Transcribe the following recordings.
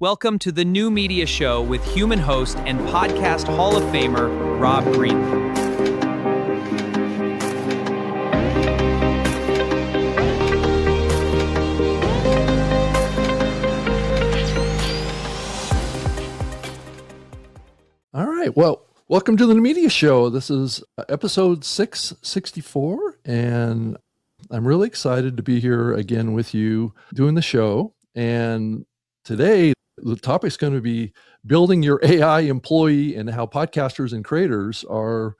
Welcome to the New Media Show with human host and podcast Hall of Famer, Rob Greenlee. All right. Well, welcome to the New Media Show. This is episode 664, and I'm really excited to be here again with you doing the show. And today, the topic is going to be building your AI employee and how podcasters and creators are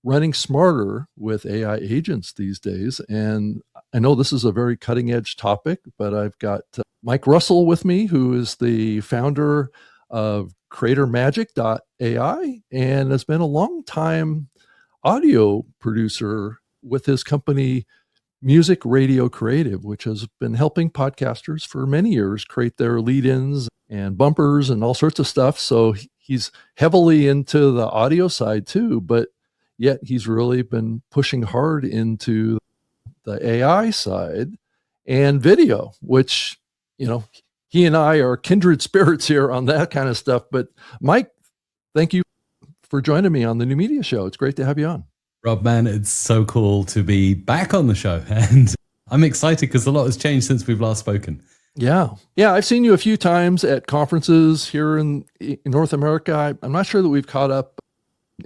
running smarter with AI agents these days. And I know this is a very cutting edge topic, but I've got Mike Russell with me, who is the founder of CreatorMagic.ai and has been a long time audio producer with his company Music Radio Creative, which has been helping podcasters for many years create their lead-ins and bumpers and all sorts of stuff. So he's heavily into the audio side too, but yet he's really been pushing hard into the AI side and video, which, you know, he and I are kindred spirits here on that kind of stuff. But Mike, thank you for joining me on the New Media Show. It's great to have you on. Rob, man, it's so cool to be back on the show. And I'm excited because a lot has changed since we've last spoken. Yeah. I've seen you a few times at conferences here in North America. I'm not sure that we've caught up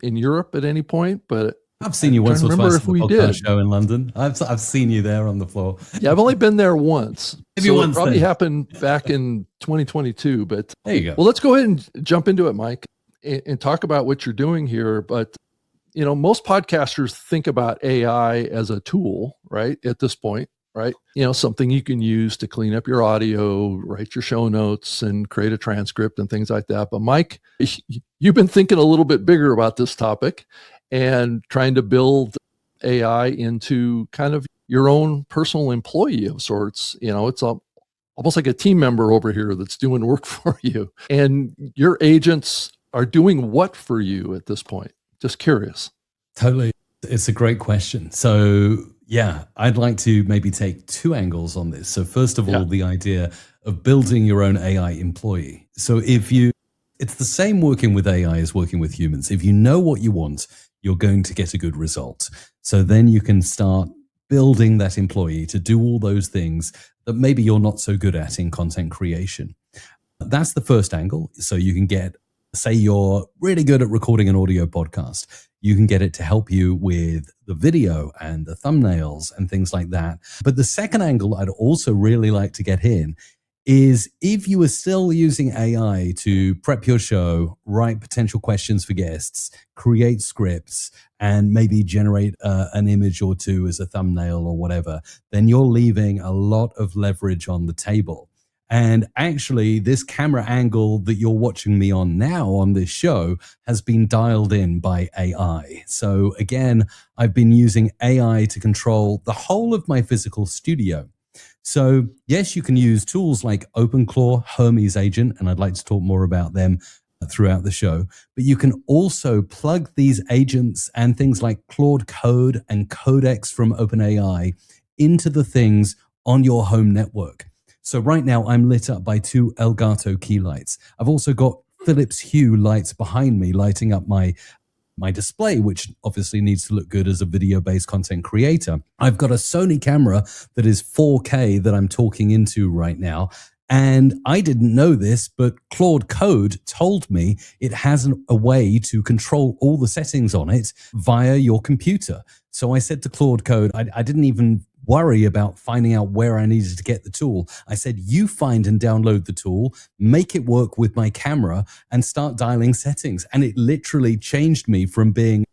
in Europe at any point, but I've seen you once or twice at the podcast show in London. I've seen you there on the floor. Yeah, I've only been there once. Maybe so once. It probably happened back in 2022. But there you go. Well, let's go ahead and jump into it, Mike, and talk about what you're doing here. But you know, most podcasters think about AI as a tool, right? At this point, right? You know, something you can use to clean up your audio, write your show notes, and create a transcript and things like that. But Mike, you've been thinking a little bit bigger about this topic and trying to build AI into kind of your own personal employee of sorts. You know, it's almost like a team member over here that's doing work for you. And your agents are doing what for you at this point? Just curious. Totally. It's a great question. So yeah, I'd like to maybe take two angles on this. So first of all, the idea of building your own AI employee. So it's the same working with AI as working with humans. If you know what you want, you're going to get a good result. So then you can start building that employee to do all those things that maybe you're not so good at in content creation. That's the first angle. So you can get, say you're really good at recording an audio podcast. You can get it to help you with the video and the thumbnails and things like that. But the second angle I'd also really like to get in is if you are still using AI to prep your show, write potential questions for guests, create scripts, and maybe generate an image or two as a thumbnail or whatever, then you're leaving a lot of leverage on the table. And actually, this camera angle that you're watching me on now on this show has been dialed in by AI. So again, I've been using AI to control the whole of my physical studio. So yes, you can use tools like OpenClaw, Hermes agent, and I'd like to talk more about them throughout the show. But you can also plug these agents and things like Claude Code and Codex from OpenAI into the things on your home network. So right now I'm lit up by two Elgato key lights. I've also got Philips Hue lights behind me lighting up my display, which obviously needs to look good as a video-based content creator. I've got a Sony camera that is 4K that I'm talking into right now. And I didn't know this, but Claude Code told me it has a way to control all the settings on it via your computer. So I said to Claude Code, I didn't even worry about finding out where I needed to get the tool. I said, you find and download the tool, make it work with my camera, and start dialing settings. And it literally changed me from being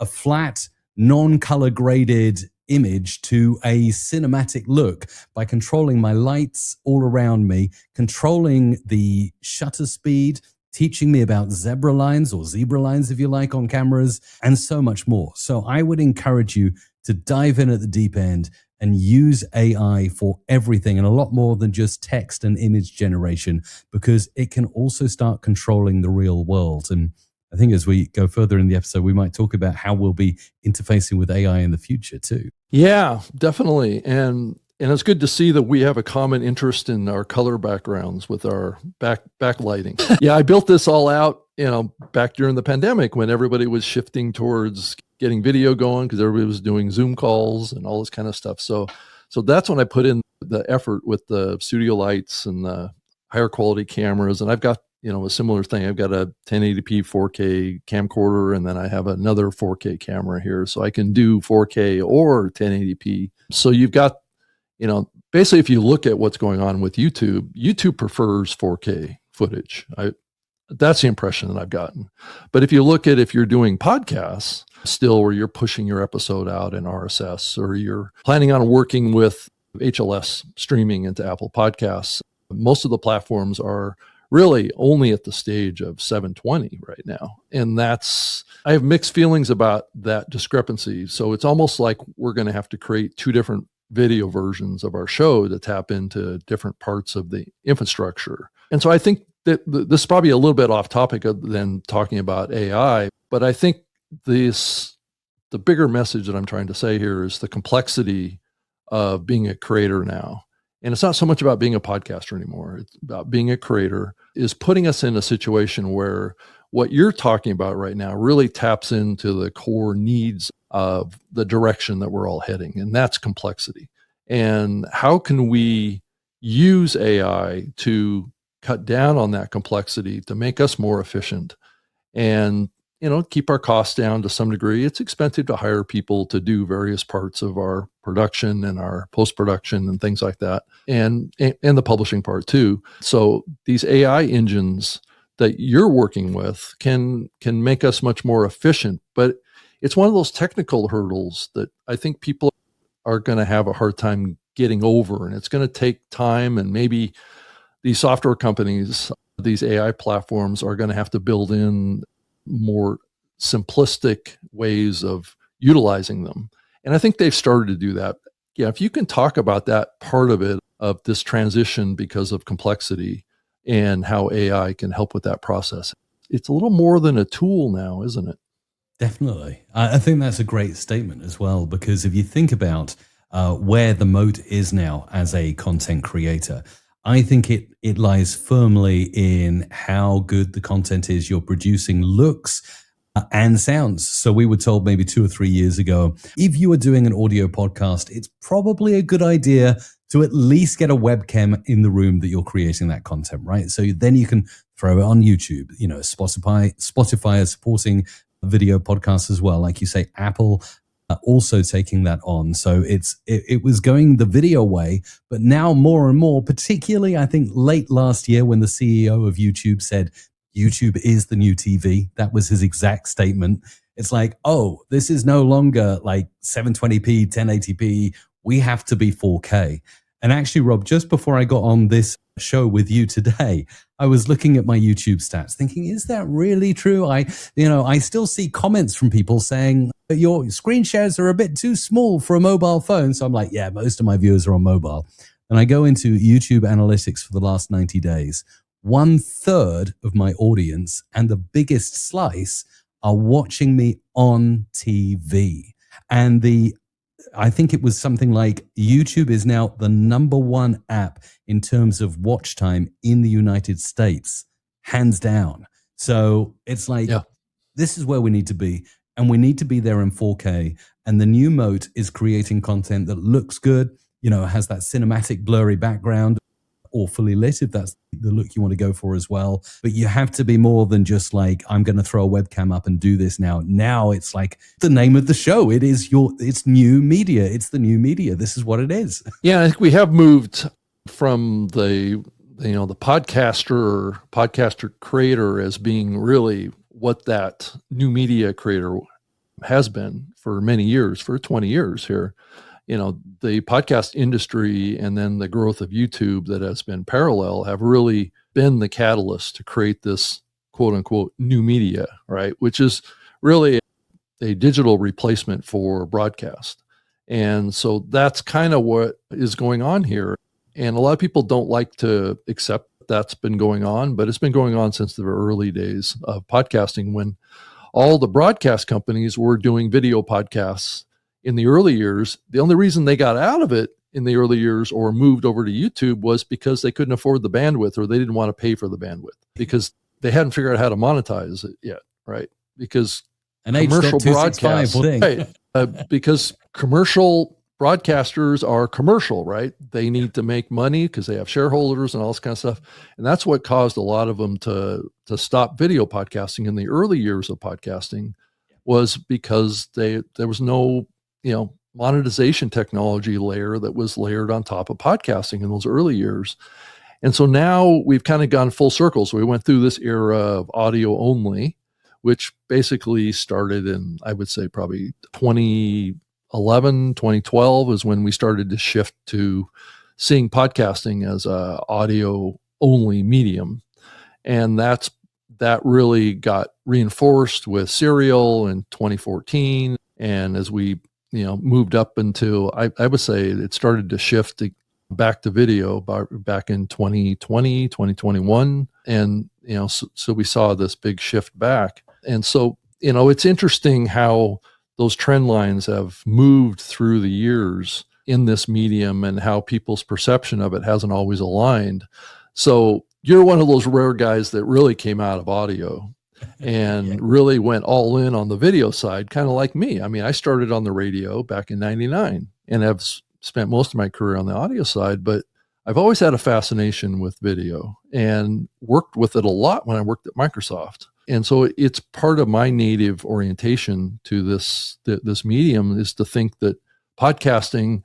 a flat, non-color graded image to a cinematic look by controlling my lights all around me, controlling the shutter speed, teaching me about zebra lines or zebra lines, if you like, on cameras, and so much more. So I would encourage you to dive in at the deep end and use AI for everything and a lot more than just text and image generation, because it can also start controlling the real world. And I think as we go further in the episode, we might talk about how we'll be interfacing with AI in the future too. Yeah, definitely. And And it's good to see that we have a common interest in our color backgrounds with our backlighting. Yeah, I built this all out, back during the pandemic when everybody was shifting towards getting video going because everybody was doing Zoom calls and all this kind of stuff. So that's when I put in the effort with the studio lights and the higher quality cameras. And I've got, a similar thing. I've got a 1080p 4K camcorder, and then I have another 4K camera here. So I can do 4K or 1080p. So you've got, basically, if you look at what's going on with YouTube prefers 4K footage. That's the impression that I've gotten. But if you're doing podcasts still, where you're pushing your episode out in RSS, or you're planning on working with HLS streaming into Apple Podcasts, most of the platforms are really only at the stage of 720 right now. And I have mixed feelings about that discrepancy. So it's almost like we're going to have to create two different video versions of our show to tap into different parts of the infrastructure. And so I think that this is probably a little bit off topic than talking about AI, but I think the bigger message that I'm trying to say here is the complexity of being a creator now. And it's not so much about being a podcaster anymore. It's about being a creator is putting us in a situation where what you're talking about right now really taps into the core needs of the direction that we're all heading, and that's complexity. And how can we use AI to cut down on that complexity to make us more efficient and, keep our costs down to some degree? It's expensive to hire people to do various parts of our production and our post-production and things like that, and the publishing part too. So these AI engines that you're working with can make us much more efficient, but it's one of those technical hurdles that I think people are going to have a hard time getting over, and it's going to take time, and maybe these software companies, these AI platforms, are going to have to build in more simplistic ways of utilizing them. And I think they've started to do that. Yeah, if you can talk about that part of it, of this transition because of complexity and how AI can help with that process, it's a little more than a tool now, isn't it? Definitely. I think that's a great statement as well, because if you think about where the moat is now as a content creator, I think it lies firmly in how good the content is you're producing looks and sounds. So we were told maybe 2 or 3 years ago, if you are doing an audio podcast, it's probably a good idea to at least get a webcam in the room that you're creating that content, right? So then you can throw it on YouTube. Spotify is supporting video podcasts as well. Like you say, Apple also taking that on. So it was going the video way, but now more and more, particularly I think late last year when the CEO of YouTube said, YouTube is the new TV. That was his exact statement. It's like, oh, this is no longer like 720p, 1080p. We have to be 4K. And actually, Rob, just before I got on this show with you today, I was looking at my YouTube stats thinking, is that really true? I still see comments from people saying your screen shares are a bit too small for a mobile phone. So I'm like, yeah, most of my viewers are on mobile. And I go into YouTube analytics for the last 90 days. 1/3 of my audience and the biggest slice are watching me on TV. And I think it was something like YouTube is now the #1 app in terms of watch time in the United States, hands down. So it's like, This is where we need to be. And we need to be there in 4K. And the new moat is creating content that looks good, has that cinematic blurry background, or fully lit if that's the look you want to go for as well. But you have to be more than just like, I'm going to throw a webcam up and do this now. Now it's like the name of the show. It's new media. It's the new media. This is what it is. Yeah, I think we have moved from the podcaster creator as being really what that new media creator has been for many years, for 20 years here. The podcast industry and then the growth of YouTube that has been parallel have really been the catalyst to create this quote unquote new media, right? Which is really a digital replacement for broadcast. And so that's kind of what is going on here. And a lot of people don't like to accept that's been going on, but it's been going on since the early days of podcasting, when all the broadcast companies were doing video podcasts. In the early years, the only reason they got out of it in the early years or moved over to YouTube was because they couldn't afford the bandwidth, or they didn't want to pay for the bandwidth because they hadn't figured out how to monetize it yet, right? Because commercial broadcasts, right? Because commercial broadcasters are commercial, right? They need to make money because they have shareholders and all this kind of stuff. And that's what caused a lot of them to stop video podcasting in the early years of podcasting, was because there was no, monetization technology layer that was layered on top of podcasting in those early years. And so now we've kind of gone full circle. So we went through this era of audio only, which basically started in, I would say, probably 2011, 2012 is when we started to shift to seeing podcasting as a audio only medium. And that really got reinforced with Serial in 2014. And as we, moved up until, I would say it started to shift back to video back in 2020, 2021. And, so we saw this big shift back. And so, it's interesting how those trend lines have moved through the years in this medium and how people's perception of it hasn't always aligned. So you're one of those rare guys that really came out of audio and really went all in on the video side, kind of like me. I mean, I started on the radio back in 99 and have spent most of my career on the audio side, but I've always had a fascination with video and worked with it a lot when I worked at Microsoft. And so it's part of my native orientation to this medium is to think that podcasting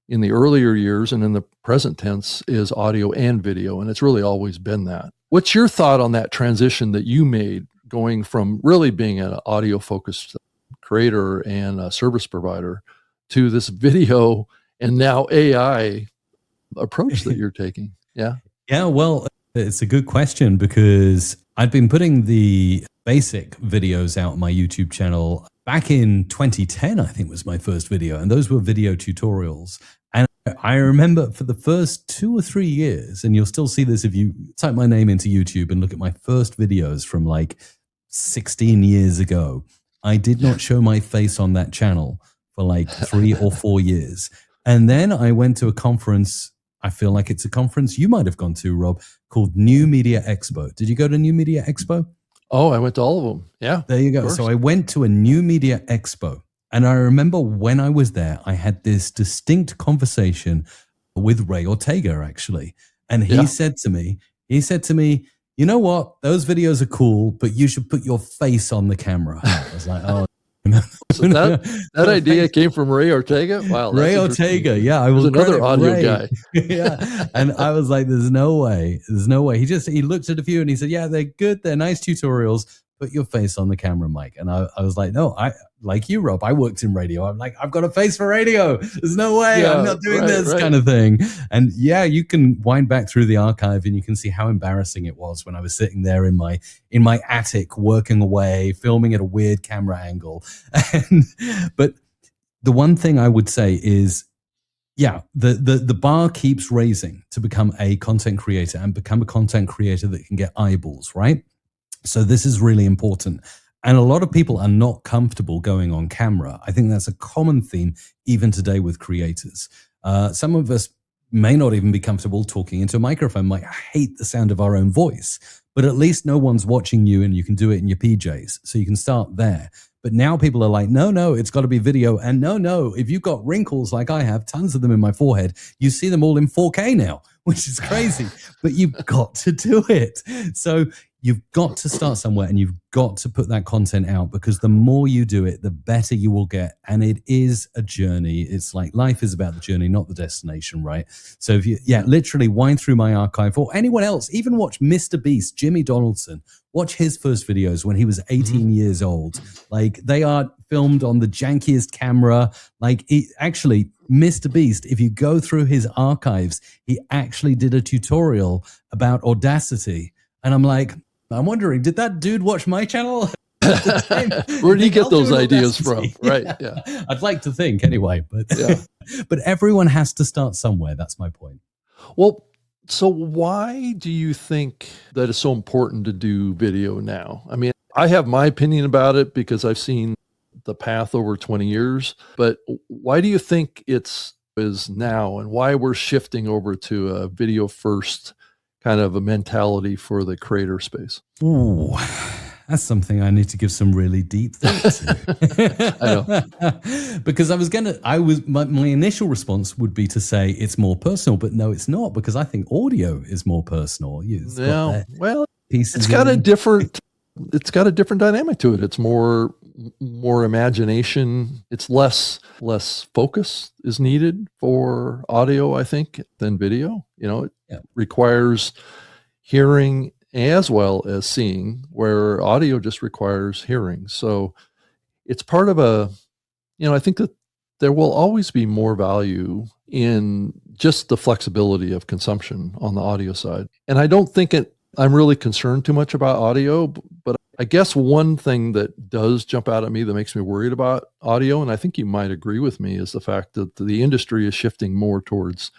in the earlier years and in the present tense is audio and video. And it's really always been that. What's your thought on that transition that you made going from really being an audio focused creator and a service provider to this video and now AI approach that you're taking? Yeah. Yeah. Well, it's a good question because I'd been putting the basic videos out on my YouTube channel back in 2010, I think was my first video. And those were video tutorials. And I remember for the first 2 or 3 years, and you'll still see this if you type my name into YouTube and look at my first videos from like 16 years ago, I did not show my face on that channel for like 3 or 4 years. And then I went to a conference. I feel like it's a conference you might have gone to, Rob, called New Media Expo. Did you go to New Media Expo? Oh, I went to all of them. Yeah. There you go. So I went to a New Media Expo. And I remember when I was there, I had this distinct conversation with Ray Ortega, actually. And he said to me, you know what? Those videos are cool, but you should put your face on the camera. I was like, oh. So that idea came from Ray Ortega? Wow. Ray Ortega. Yeah. I was another audio guy. Yeah. And I was like, there's no way. He looked at a few and he said, yeah, they're good. They're nice tutorials. Put your face on the camera, Mike. And I was like, no, I like you, Rob. I worked in radio. I'm like, I've got a face for radio. There's no way I'm not doing this kind of thing. And yeah, you can wind back through the archive and you can see how embarrassing it was when I was sitting there in my attic working away, filming at a weird camera angle. But the one thing I would say is, the bar keeps raising to become a content creator and become a content creator that can get eyeballs, right? So this is really important. And a lot of people are not comfortable going on camera. I think that's a common theme even today with creators. Some of us may not even be comfortable talking into a microphone. Like, I hate the sound of our own voice, but at least no one's watching you and you can do it in your PJs. So you can start there. But now people are like, no, it's got to be video. And no, if you've got wrinkles like I have, tons of them in my forehead, you see them all in 4K now, which is crazy. But you've got to do it. So you've got to start somewhere and you've got to put that content out, because the more you do it, the better you will get. And it is a journey. It's like life is about the journey, not the destination, right? So if you, literally wind through my archive, or anyone else, even watch Mr. Beast, Jimmy Donaldson, watch his first videos when he was 18 years old. Like, they are filmed on the jankiest camera. Like, actually, Mr. Beast, if you go through his archives, he actually did a tutorial about Audacity. And I'm like, I'm wondering, did that dude watch my channel? Where did he get those ideas from? Right. Yeah. I'd like to think anyway, but but everyone has to start somewhere. That's my point. Well, so why do you think that it's so important to do video now? I mean, I have my opinion about it because I've seen the path over 20 years, but why do you think it's is now and why we're shifting over to a video first kind of a mentality for the creator space. Ooh, that's something I need to give some really deep thought to. I know. Because my initial response would be to say it's more personal, but no, it's not, because I think audio is more personal. Well, it's got a different dynamic to it. It's more imagination. It's less focus is needed for audio, I think, than video. It requires hearing as well as seeing, where audio just requires hearing. So it's part of I think that there will always be more value in just the flexibility of consumption on the audio side. And I don't think I'm really concerned too much about audio, but I guess one thing that does jump out at me that makes me worried about audio, and I think you might agree with me, is the fact that the industry is shifting more towards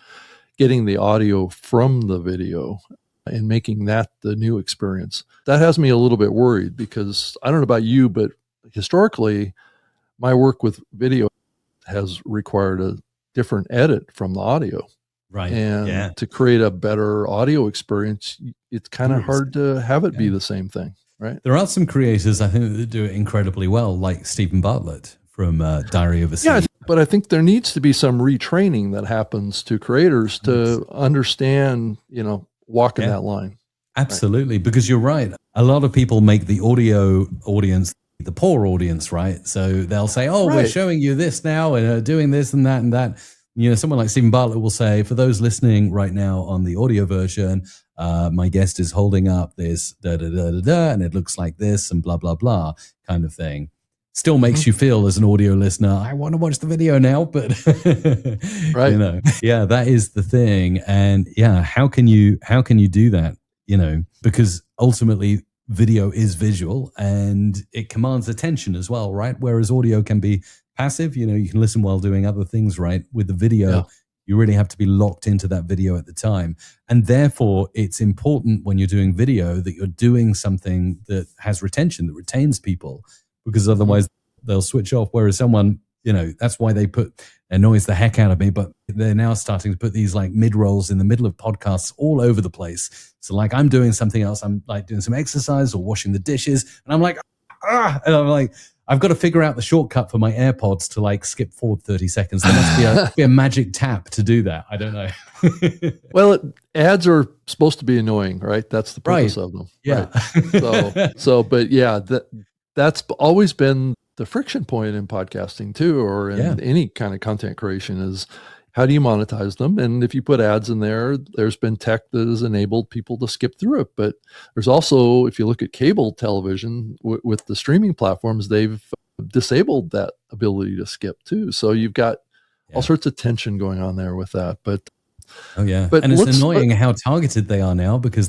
getting the audio from the video and making that the new experience. That has me a little bit worried, because I don't know about you, but historically, my work with video has required a different edit from the audio. Right. And to create a better audio experience, it's kind of hard to have it be the same thing, right? There are some creators, I think, that do it incredibly well, like Stephen Bartlett from Diary of a Scene. Yeah, but I think there needs to be some retraining that happens to creators to understand, walking that line. Absolutely, because you're right. A lot of people make the audio audience the poor audience, right? So they'll say, we're showing you this now and doing this and that and that. Someone like Stephen Bartlett will say, for those listening right now on the audio version, my guest is holding up this da-da-da-da-da, and it looks like this and blah, blah, blah kind of thing. Still makes you feel, as an audio listener, I want to watch the video now, but that is the thing. And how can you do that? Because ultimately video is visual and it commands attention as well, right? Whereas audio can be passive, you can listen while doing other things, right? With the video, you really have to be locked into that video at the time. And therefore, it's important when you're doing video that you're doing something that has retention, that retains people, because otherwise they'll switch off. Whereas someone, that's why it annoys the heck out of me, but they're now starting to put these like mid-rolls in the middle of podcasts all over the place. So like I'm doing something else, I'm like doing some exercise or washing the dishes, and I'm like, and I'm like, I've got to figure out the shortcut for my AirPods to like skip forward 30 seconds. There must be a magic tap to do that. I don't know. Well, ads are supposed to be annoying, right? That's the purpose of them. Yeah. Right? But that's always been the friction point in podcasting too, or in any kind of content creation, is how do you monetize them? And if you put ads in there, there's been tech that has enabled people to skip through it. But there's also, if you look at cable television with the streaming platforms, they've disabled that ability to skip too. So you've got all sorts of tension going on there with that. But and it's annoying how targeted they are now, because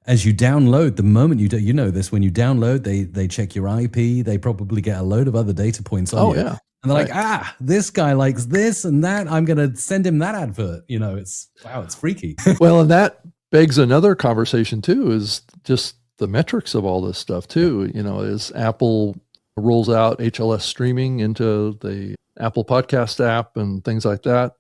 as you download, the moment you do, this, when you download, they check your IP, they probably get a load of other data points on you. Yeah. And they're like, this guy likes this and that, I'm going to send him that advert. It's freaky. Well, and that begs another conversation too, is just the metrics of all this stuff too. As Apple rolls out HLS streaming into the Apple Podcast app and things like that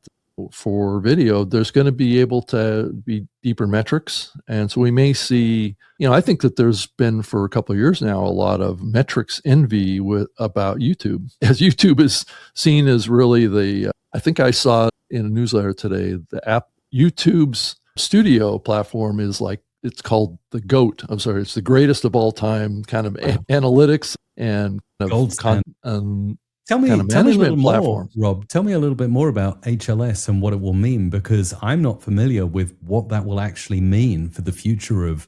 for video, there's going to be able to be deeper metrics. And so we may see, I think that there's been for a couple of years now, a lot of metrics envy about YouTube, as YouTube is seen as really I think I saw in a newsletter today, the app YouTube's studio platform is like, it's called the GOAT. I'm sorry, it's the greatest of all time kind of analytics and Tell me a little more, Rob. Tell me a little bit more about HLS and what it will mean, because I'm not familiar with what that will actually mean for the future of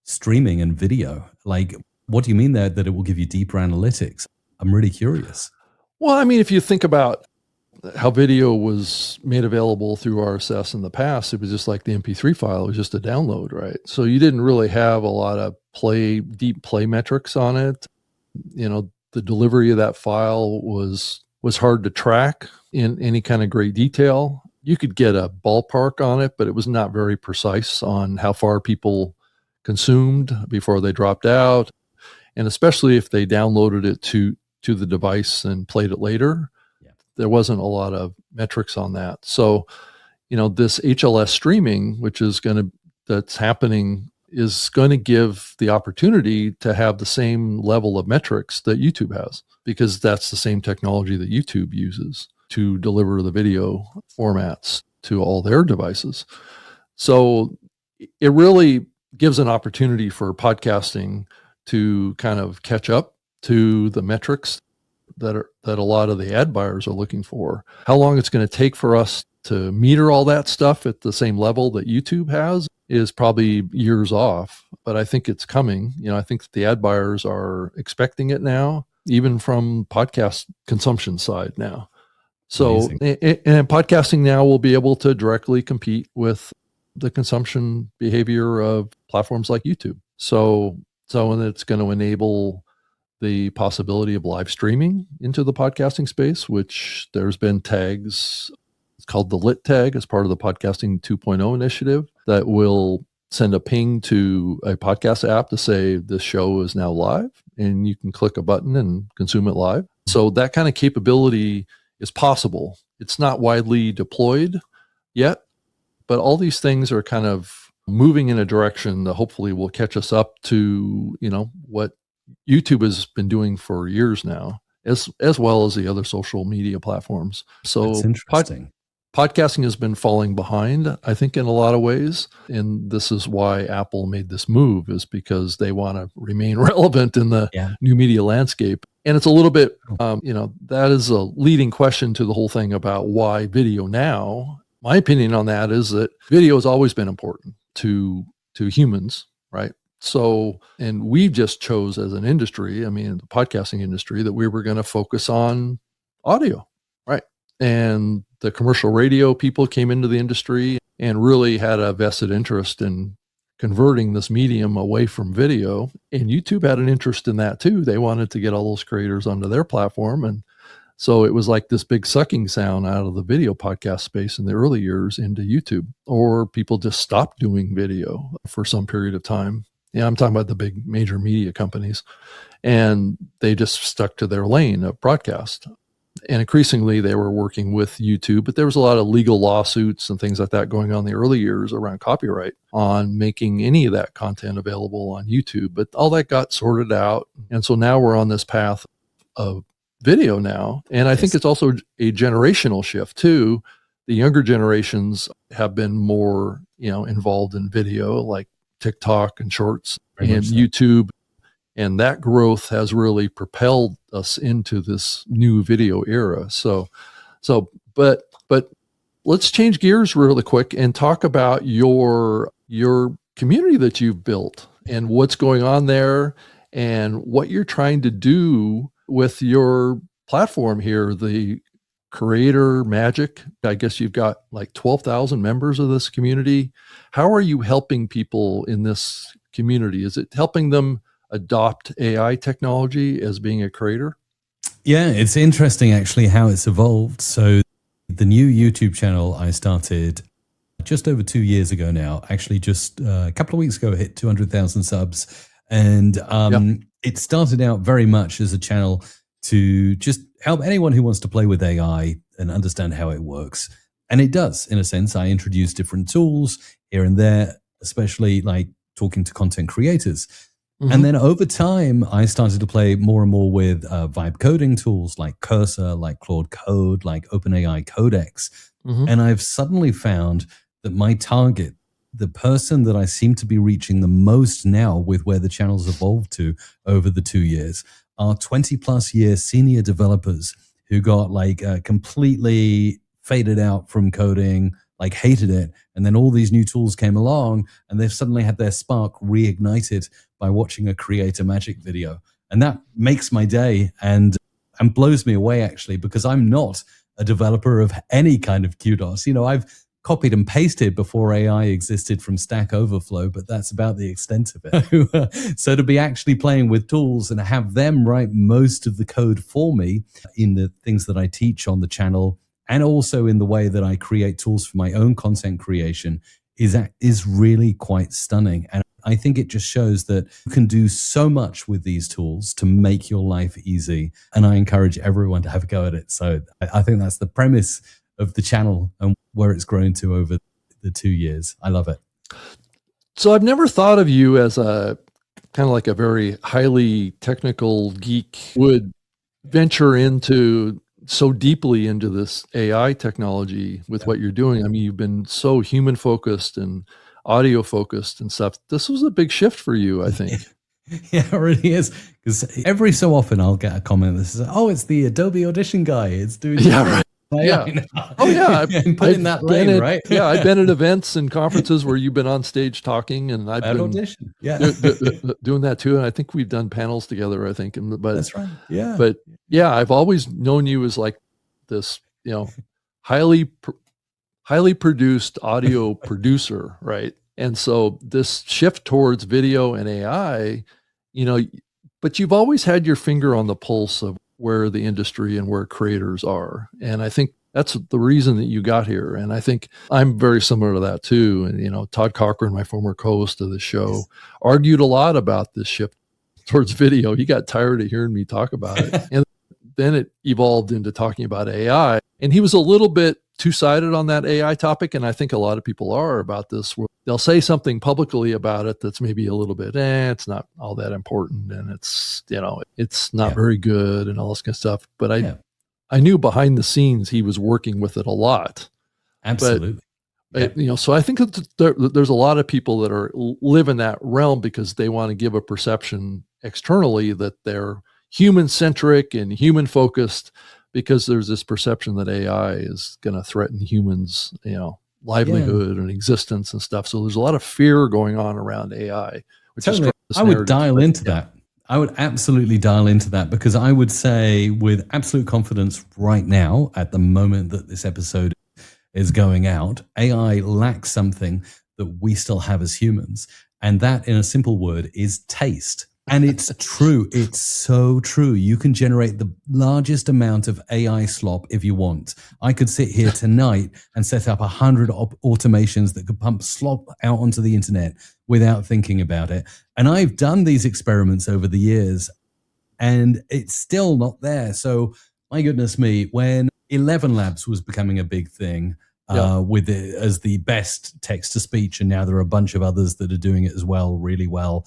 streaming and video. Like, what do you mean there that it will give you deeper analytics? I'm really curious. Well, I mean, if you think about how video was made available through RSS in the past, it was just like the MP3 file. It was just a download, right? So you didn't really have a lot of deep play metrics on it. The delivery of that file was hard to track in any kind of great detail. You could get a ballpark on it, but it was not very precise on how far people consumed before they dropped out. And especially if they downloaded it to the device and played it later, there wasn't a lot of metrics on that. So, this HLS streaming, that's happening, is going to give the opportunity to have the same level of metrics that YouTube has, because that's the same technology that YouTube uses to deliver the video formats to all their devices. So it really gives an opportunity for podcasting to kind of catch up to the metrics that a lot of the ad buyers are looking for. How long it's going to take for us to meter all that stuff at the same level that YouTube has is probably years off, but I think it's coming. I think that the ad buyers are expecting it now, even from podcast consumption side now. So, and podcasting now will be able to directly compete with the consumption behavior of platforms like YouTube. So and it's going to enable the possibility of live streaming into the podcasting space, which there's been tags. It's called the Lit tag as part of the Podcasting 2.0 initiative that will send a ping to a podcast app to say this show is now live, and you can click a button and consume it live. So that kind of capability is possible. It's not widely deployed yet, but all these things are kind of moving in a direction that hopefully will catch us up to, what YouTube has been doing for years now, as well as the other social media platforms. So that's interesting. Podcasting has been falling behind, I think, in a lot of ways. And this is why Apple made this move, is because they want to remain relevant in the new media landscape. And it's a little bit, that is a leading question to the whole thing about why video now. My opinion on that is that video has always been important to humans, right? So, and we just chose as an industry, the podcasting industry, that we were going to focus on audio, right? And the commercial radio people came into the industry and really had a vested interest in converting this medium away from video. And YouTube had an interest in that too. They wanted to get all those creators onto their platform. And so it was like this big sucking sound out of the video podcast space in the early years into YouTube, or people just stopped doing video for some period of time. Yeah, I'm talking about the big major media companies, and they just stuck to their lane of broadcast. And increasingly they were working with YouTube, but there was a lot of legal lawsuits and things like that going on in the early years around copyright on making any of that content available on YouTube. But all that got sorted out. And so now we're on this path of video now. And I think it's also a generational shift too. The younger generations have been more, involved in video, like TikTok and Shorts and YouTube. And that growth has really propelled us into this new video era. But let's change gears really quick and talk about your community that you've built and what's going on there and what you're trying to do with your platform here, the CreatorMagic. I guess you've got like 12,000 members of this community. How are you helping people in this community? Is it helping them adopt AI technology as being a creator? Yeah, it's interesting actually how it's evolved. So the new YouTube channel I started just over 2 years ago now, actually just a couple of weeks ago, hit 200,000 subs. And it started out very much as a channel to just help anyone who wants to play with AI and understand how it works. And it does, in a sense. I introduce different tools here and there, especially like talking to content creators. Mm-hmm. And then over time, I started to play more and more with vibe coding tools like Cursor, like Claude Code, like OpenAI Codex. Mm-hmm. And I've suddenly found that my target, the person that I seem to be reaching the most now with where the channel's evolved to over the 2 years, are 20 plus year senior developers who got like completely faded out from coding, like hated it. And then all these new tools came along and they've suddenly had their spark reignited by watching a CreatorMagic video. And that makes my day and blows me away actually, because I'm not a developer of any kind of QDOS. I've copied and pasted before AI existed from Stack Overflow, but that's about the extent of it. So to be actually playing with tools and have them write most of the code for me in the things that I teach on the channel, and also in the way that I create tools for my own content creation, is really quite stunning. And I think it just shows that you can do so much with these tools to make your life easy. And I encourage everyone to have a go at it. So I think that's the premise of the channel and where it's grown to over the 2 years. I love it. So I've never thought of you as a kind of like a very highly technical geek would venture into so deeply into this AI technology with what you're doing. I mean, you've been so human focused and audio focused and stuff. This was a big shift for you, I think. Yeah, it really is. Because every so often I'll get a comment that says, "Oh, it's the Adobe Audition guy. It's doing right. Yeah. Oh yeah. Put in that lane, right? Yeah, I've been at events and conferences where you've been on stage talking, and I've been Audition. Yeah, doing that too. And I think we've done panels together. I think, but that's right. Yeah, but yeah, I've always known you as like this, highly produced audio producer, right? And so this shift towards video and AI, but you've always had your finger on the pulse of where the industry and where creators are. And I think that's the reason that you got here. And I think I'm very similar to that too. And, Todd Cochran, my former co-host of the show, argued a lot about this shift towards video. He got tired of hearing me talk about it. And then it evolved into talking about AI. And he was a little bit two-sided on that AI topic. And I think a lot of people are about this. They'll say something publicly about it that's maybe a little bit, it's not all that important. And it's, it's not very good and all this kind of stuff. But I knew behind the scenes he was working with it a lot. Absolutely. But, so I think that there's a lot of people that live in that realm because they want to give a perception externally that they're human-centric and human-focused, because there's this perception that AI is going to threaten humans, livelihood and existence and stuff. So there's a lot of fear going on around AI. Totally. I would dial into that. I would absolutely dial into that, because I would say with absolute confidence right now, at the moment that this episode is going out, AI lacks something that we still have as humans. And that, in a simple word, is taste. And it's true. It's so true. You can generate the largest amount of AI slop if you want. I could sit here tonight and set up 100 automations that could pump slop out onto the internet without thinking about it. And I've done these experiments over the years, and it's still not there. So, my goodness me, when 11 Labs was becoming a big thing, with it as the best text to speech, and now there are a bunch of others that are doing it as well, really well.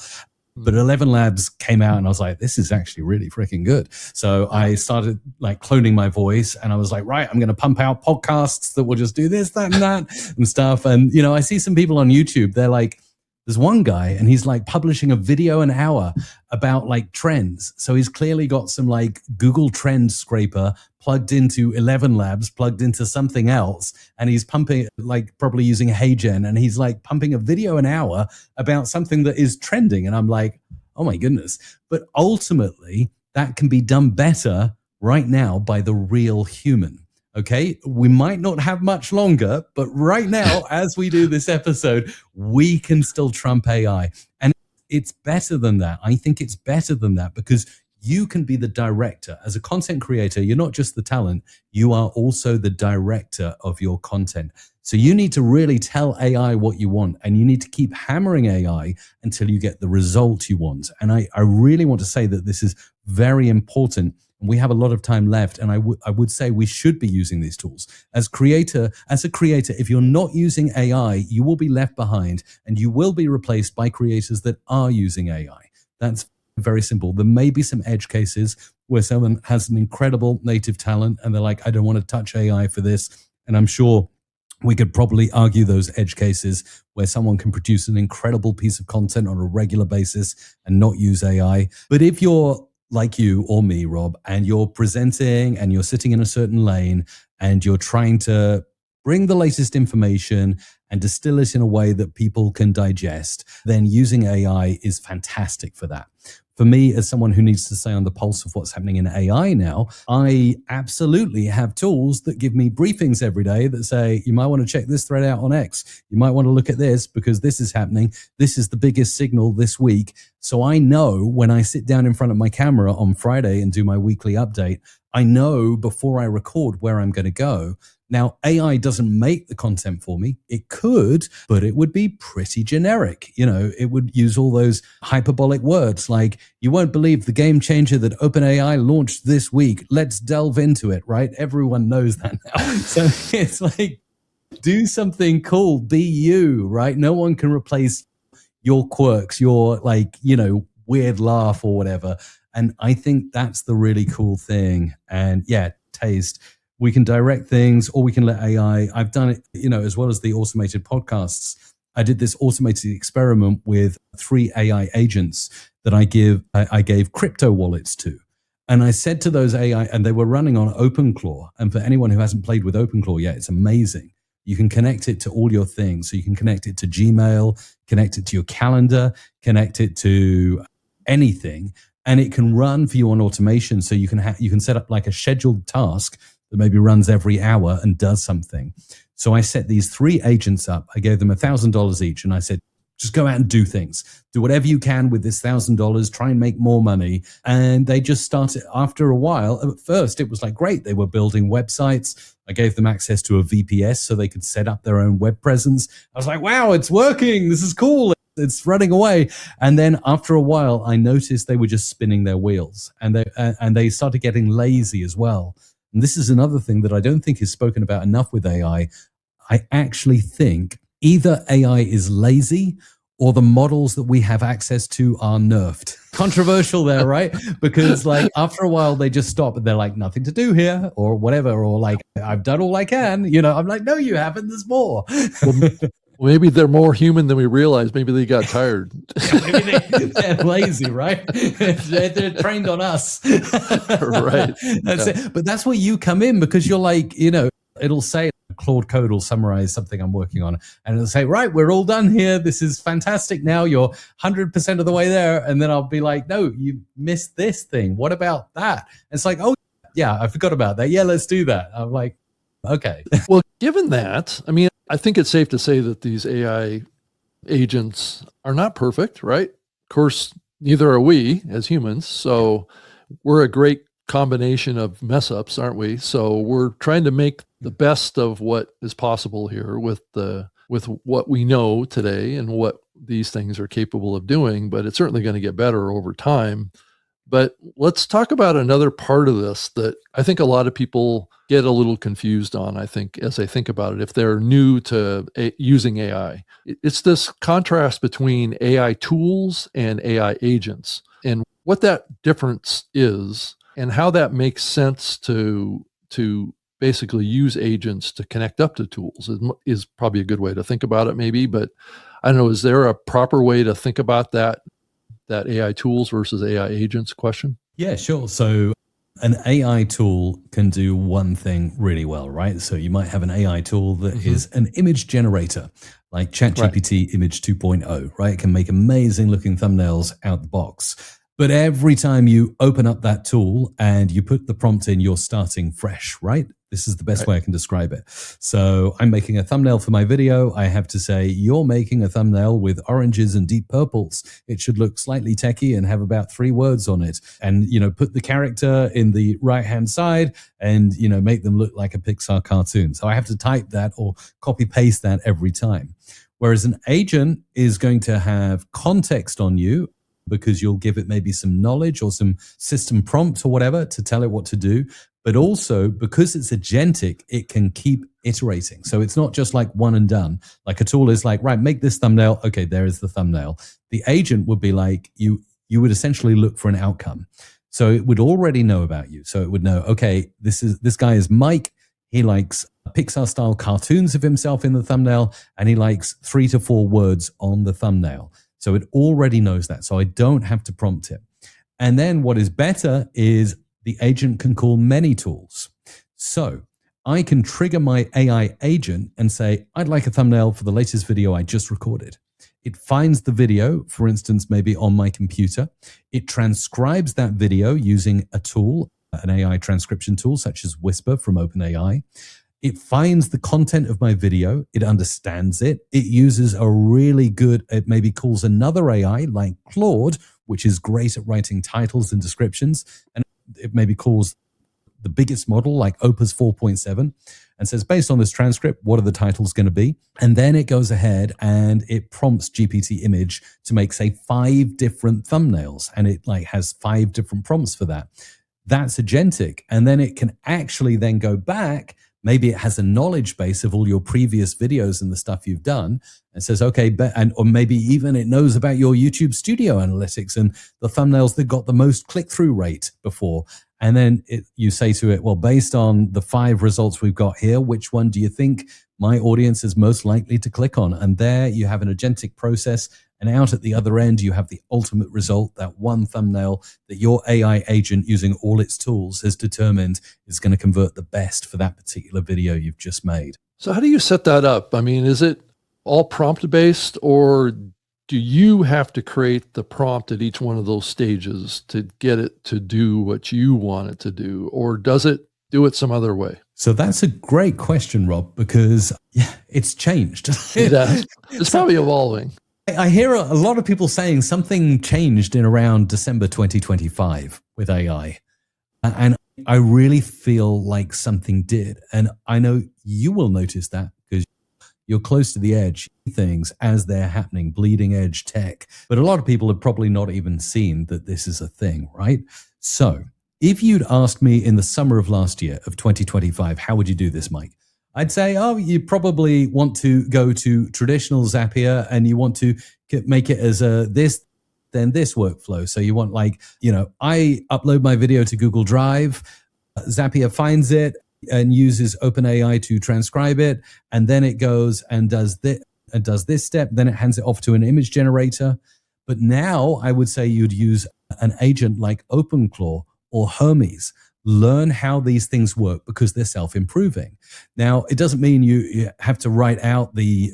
But 11 Labs came out and I was like, this is actually really freaking good. So I started like cloning my voice, and I was like, right, I'm going to pump out podcasts that will just do this, that, and that and stuff. And, I see some people on YouTube, they're like, there's one guy and he's like publishing a video an hour about like trends. So he's clearly got some like Google Trend scraper plugged into 11 Labs, plugged into something else. And he's pumping, like probably using HeyGen, and he's like pumping a video an hour about something that is trending. And I'm like, oh my goodness. But ultimately that can be done better right now by the real human. Okay, we might not have much longer, but right now, as we do this episode, we can still trump AI. And it's better than that. I think it's better than that, because you can be the director. As a content creator, you're not just the talent, you are also the director of your content. So you need to really tell AI what you want, and you need to keep hammering AI until you get the result you want. And I really want to say that this is very important. We have a lot of time left, and I would say we should be using these tools. As a creator, if you're not using AI, you will be left behind, and you will be replaced by creators that are using AI. That's very simple. There may be some edge cases where someone has an incredible native talent, and they're like, I don't want to touch AI for this. And I'm sure we could probably argue those edge cases where someone can produce an incredible piece of content on a regular basis and not use AI. But if you're like you or me, Rob, and you're presenting and you're sitting in a certain lane and you're trying to bring the latest information and distill it in a way that people can digest, then using AI is fantastic for that. For me, as someone who needs to stay on the pulse of what's happening in AI now, I absolutely have tools that give me briefings every day that say, you might want to check this thread out on X. You might want to look at this because this is happening. This is the biggest signal this week. So I know when I sit down in front of my camera on Friday and do my weekly update, I know before I record where I'm going to go. Now, AI doesn't make the content for me. It could, but it would be pretty generic. It would use all those hyperbolic words like, you won't believe the game changer that OpenAI launched this week. Let's delve into it, right? Everyone knows that now. So it's like, do something cool, be you, right? No one can replace your quirks, your weird laugh or whatever. And I think that's the really cool thing. And yeah, taste. We can direct things or we can let AI. I've done it, as well as the automated podcasts. I did this automated experiment with 3 AI agents that I gave crypto wallets to. And I said to those AI, and they were running on OpenClaw. And for anyone who hasn't played with OpenClaw yet, it's amazing. You can connect it to all your things. So you can connect it to Gmail, connect it to your calendar, connect it to anything, and it can run for you on automation. So you can set up like a scheduled task that maybe runs every hour and does something. So I set these 3 agents up. I gave them $1,000 each, and I said, just go out and do things. Do whatever you can with this $1,000. Try and make more money. And they just started. After a while, at first it was like great. They were building websites. I gave them access to a VPS so they could set up their own web presence. I was like, wow, it's working. This is cool. It's running away. And then after a while, I noticed they were just spinning their wheels, and they started getting lazy as well. And this is another thing that I don't think is spoken about enough with AI. I actually think either AI is lazy or the models that we have access to are nerfed. Controversial there, right? Because after a while they just stop and they're like, nothing to do here or whatever, or like, I've done all I can. I'm like, no, you haven't. There's more. Well, maybe they're more human than we realize. Maybe they got tired. Maybe they're lazy, right? They're trained on us. Right. That's it. But that's where you come in, because you're like, it'll say, Claude Code will summarize something I'm working on, and it'll say, right, we're all done here. This is fantastic. Now you're 100% of the way there. And then I'll be like, no, you missed this thing. What about that? And it's like, oh, yeah, I forgot about that. Yeah, let's do that. I'm like, okay. Well, given that, I think it's safe to say that these AI agents are not perfect, right? Of course, neither are we as humans. So we're a great combination of mess ups, aren't we? So we're trying to make the best of what is possible here with what we know today and what these things are capable of doing, but it's certainly going to get better over time. But let's talk about another part of this that I think a lot of people get a little confused on, I think, as they think about it, if they're new to using AI. It's this contrast between AI tools and AI agents, and what that difference is and how that makes sense to basically use agents to connect up to tools is probably a good way to think about it, maybe. But I don't know, is there a proper way to think about that AI tools versus AI agents question? Yeah, sure. So an AI tool can do one thing really well, right? So you might have an AI tool that is an image generator, like ChatGPT Image 2.0, right? It can make amazing looking thumbnails out the box. But every time you open up that tool and you put the prompt in, you're starting fresh, right? This is the best way I can describe it. So I'm making a thumbnail for my video. I have to say, you're making a thumbnail with oranges and deep purples. It should look slightly techie and have about 3 words on it. And, put the character in the right-hand side and, make them look like a Pixar cartoon. So I have to type that or copy paste that every time. Whereas an agent is going to have context on you, because you'll give it maybe some knowledge or some system prompt or whatever to tell it what to do. But also, because it's agentic, it can keep iterating. So it's not just like one and done. Like a tool is like, right, make this thumbnail. Okay, there is the thumbnail. The agent would be like, you would essentially look for an outcome. So it would already know about you. So it would know, okay, this guy is Mike. He likes Pixar-style cartoons of himself in the thumbnail, and he likes 3 to 4 words on the thumbnail. So it already knows that. So I don't have to prompt it. And then what is better is the agent can call many tools. So I can trigger my AI agent and say, I'd like a thumbnail for the latest video I just recorded. It finds the video, for instance, maybe on my computer. It transcribes that video using a tool, an AI transcription tool such as Whisper from OpenAI. It finds the content of my video. It understands it. It uses it maybe calls another AI like Claude, which is great at writing titles and descriptions. And it maybe calls the biggest model like Opus 4.7 and says, based on this transcript, what are the titles going to be? And then it goes ahead and it prompts GPT image to make, say, 5 different thumbnails. And it like has 5 different prompts for that. That's agentic. And then it can actually then go back. Maybe it has a knowledge base of all your previous videos and the stuff you've done and says, okay, or maybe even it knows about your YouTube studio analytics and the thumbnails that got the most click-through rate before. And then you say to it, well, based on the 5 results we've got here, which one do you think my audience is most likely to click on? And there you have an agentic process. And out at the other end, you have the ultimate result, that one thumbnail that your AI agent, using all its tools, has determined is going to convert the best for that particular video you've just made. So how do you set that up? I mean, is it all prompt-based, or do you have to create the prompt at each one of those stages to get it to do what you want it to do? Or does it do it some other way? So that's a great question, Rob, because it's changed. It's probably evolving. I hear a lot of people saying something changed in around December 2025 with AI. And I really feel like something did. And I know you will notice that because you're close to the edge, things as they're happening, bleeding edge tech. But a lot of people have probably not even seen that this is a thing, right? So if you'd asked me in the summer of last year of 2025, how would you do this, Mike? I'd say, oh, you probably want to go to traditional Zapier and you want to make it as a this, then this workflow. So you want like, I upload my video to Google Drive, Zapier finds it and uses OpenAI to transcribe it. And then it goes and does this step. Then it hands it off to an image generator. But now I would say you'd use an agent like OpenClaw or Hermes. Learn how these things work because they're self-improving. Now, it doesn't mean you have to write out the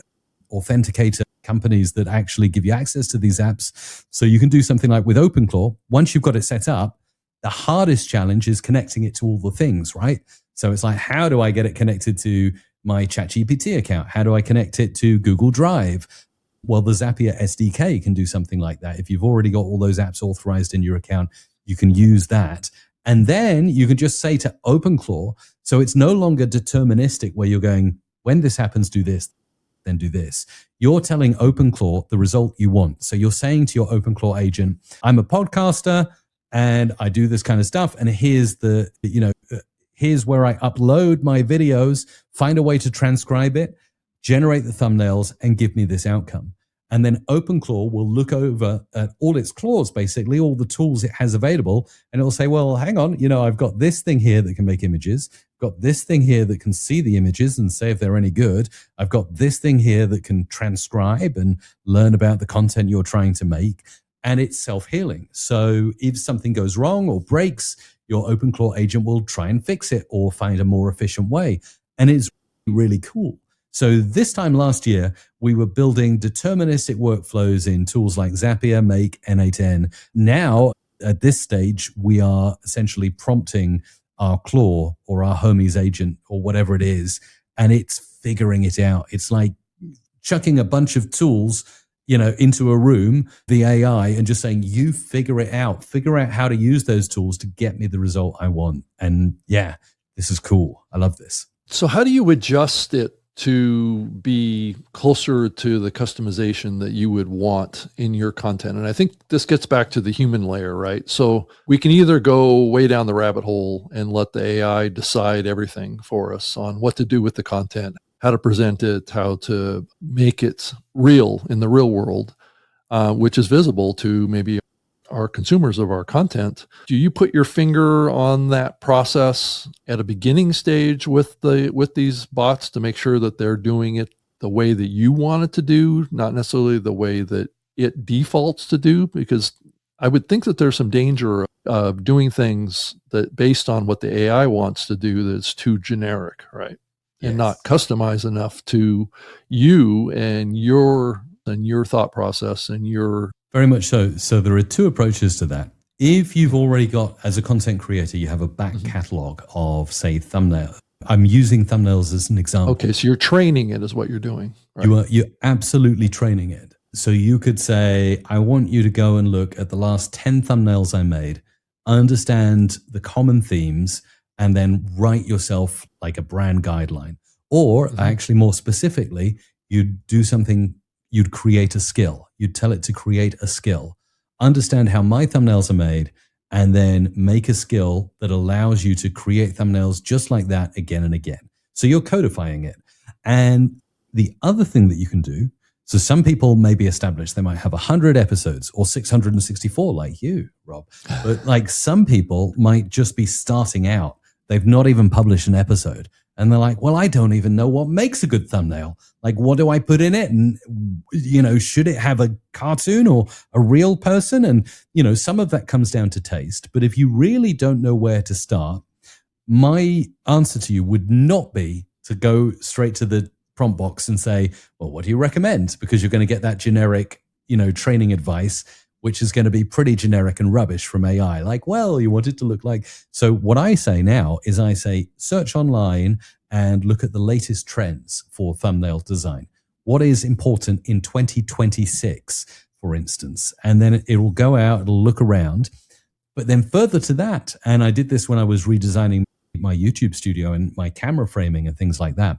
authenticator companies that actually give you access to these apps. So you can do something like with OpenClaw. Once you've got it set up, the hardest challenge is connecting it to all the things, right? So it's like, how do I get it connected to my ChatGPT account? How do I connect it to Google Drive? Well, the Zapier SDK can do something like that. If you've already got all those apps authorized in your account, you can use that. And then you can just say to OpenClaw, so it's no longer deterministic where you're going, when this happens, do this, then do this. You're telling OpenClaw the result you want. So you're saying to your OpenClaw agent, I'm a podcaster and I do this kind of stuff. And here's here's where I upload my videos, find a way to transcribe it, generate the thumbnails and give me this outcome. And then OpenClaw will look over at all its claws, basically, all the tools it has available. And it'll say, well, hang on, I've got this thing here that can make images. I've got this thing here that can see the images and say if they're any good. I've got this thing here that can transcribe and learn about the content you're trying to make. And it's self-healing. So if something goes wrong or breaks, your OpenClaw agent will try and fix it or find a more efficient way. And it's really cool. So this time last year, we were building deterministic workflows in tools like Zapier, Make, N8N. Now, at this stage, we are essentially prompting our Claw or our Hermes agent or whatever it is, and it's figuring it out. It's like chucking a bunch of tools, into a room, the AI, and just saying, you figure it out. Figure out how to use those tools to get me the result I want. And yeah, this is cool. I love this. So how do you adjust it to be closer to the customization that you would want in your content? And I think this gets back to the human layer, right? So we can either go way down the rabbit hole and let the AI decide everything for us on what to do with the content, how to present it, how to make it real in the real world, which is visible to maybe our consumers of our content. Do you put your finger on that process at a beginning stage with these bots to make sure that they're doing it the way that you want it to do, not necessarily the way that it defaults to do? Because I would think that there's some danger of doing things that based on what the AI wants to do that's too generic, right? Yes. And not customized enough to you and your thought process and your... Very much so. So there are 2 approaches to that. If you've already got, as a content creator, you have a back catalog of, say, thumbnails. I'm using thumbnails as an example. Okay, so you're training it is what you're doing. Right? You're absolutely training it. So you could say, I want you to go and look at the last 10 thumbnails I made, understand the common themes, and then write yourself like a brand guideline. Or actually more specifically, you'd do something, you'd create a skill. You'd tell it to create a skill, understand how my thumbnails are made, and then make a skill that allows you to create thumbnails just like that again and again. So you're codifying it. And the other thing that you can do, so some people may be established, they might have 100 episodes or 664 like you, Rob. But like some people might just be starting out. They've not even published an episode. And they're like, well, I don't even know what makes a good thumbnail. Like, what do I put in it? And, should it have a cartoon or a real person? And, some of that comes down to taste. But if you really don't know where to start, my answer to you would not be to go straight to the prompt box and say, well, what do you recommend? Because you're going to get that generic, training advice, which is going to be pretty generic and rubbish from AI. Like, well, you want it to look like. So what I say now is I say, search online and look at the latest trends for thumbnail design. What is important in 2026, for instance? And then it will go out, it'll look around. But then further to that, and I did this when I was redesigning my YouTube studio and my camera framing and things like that,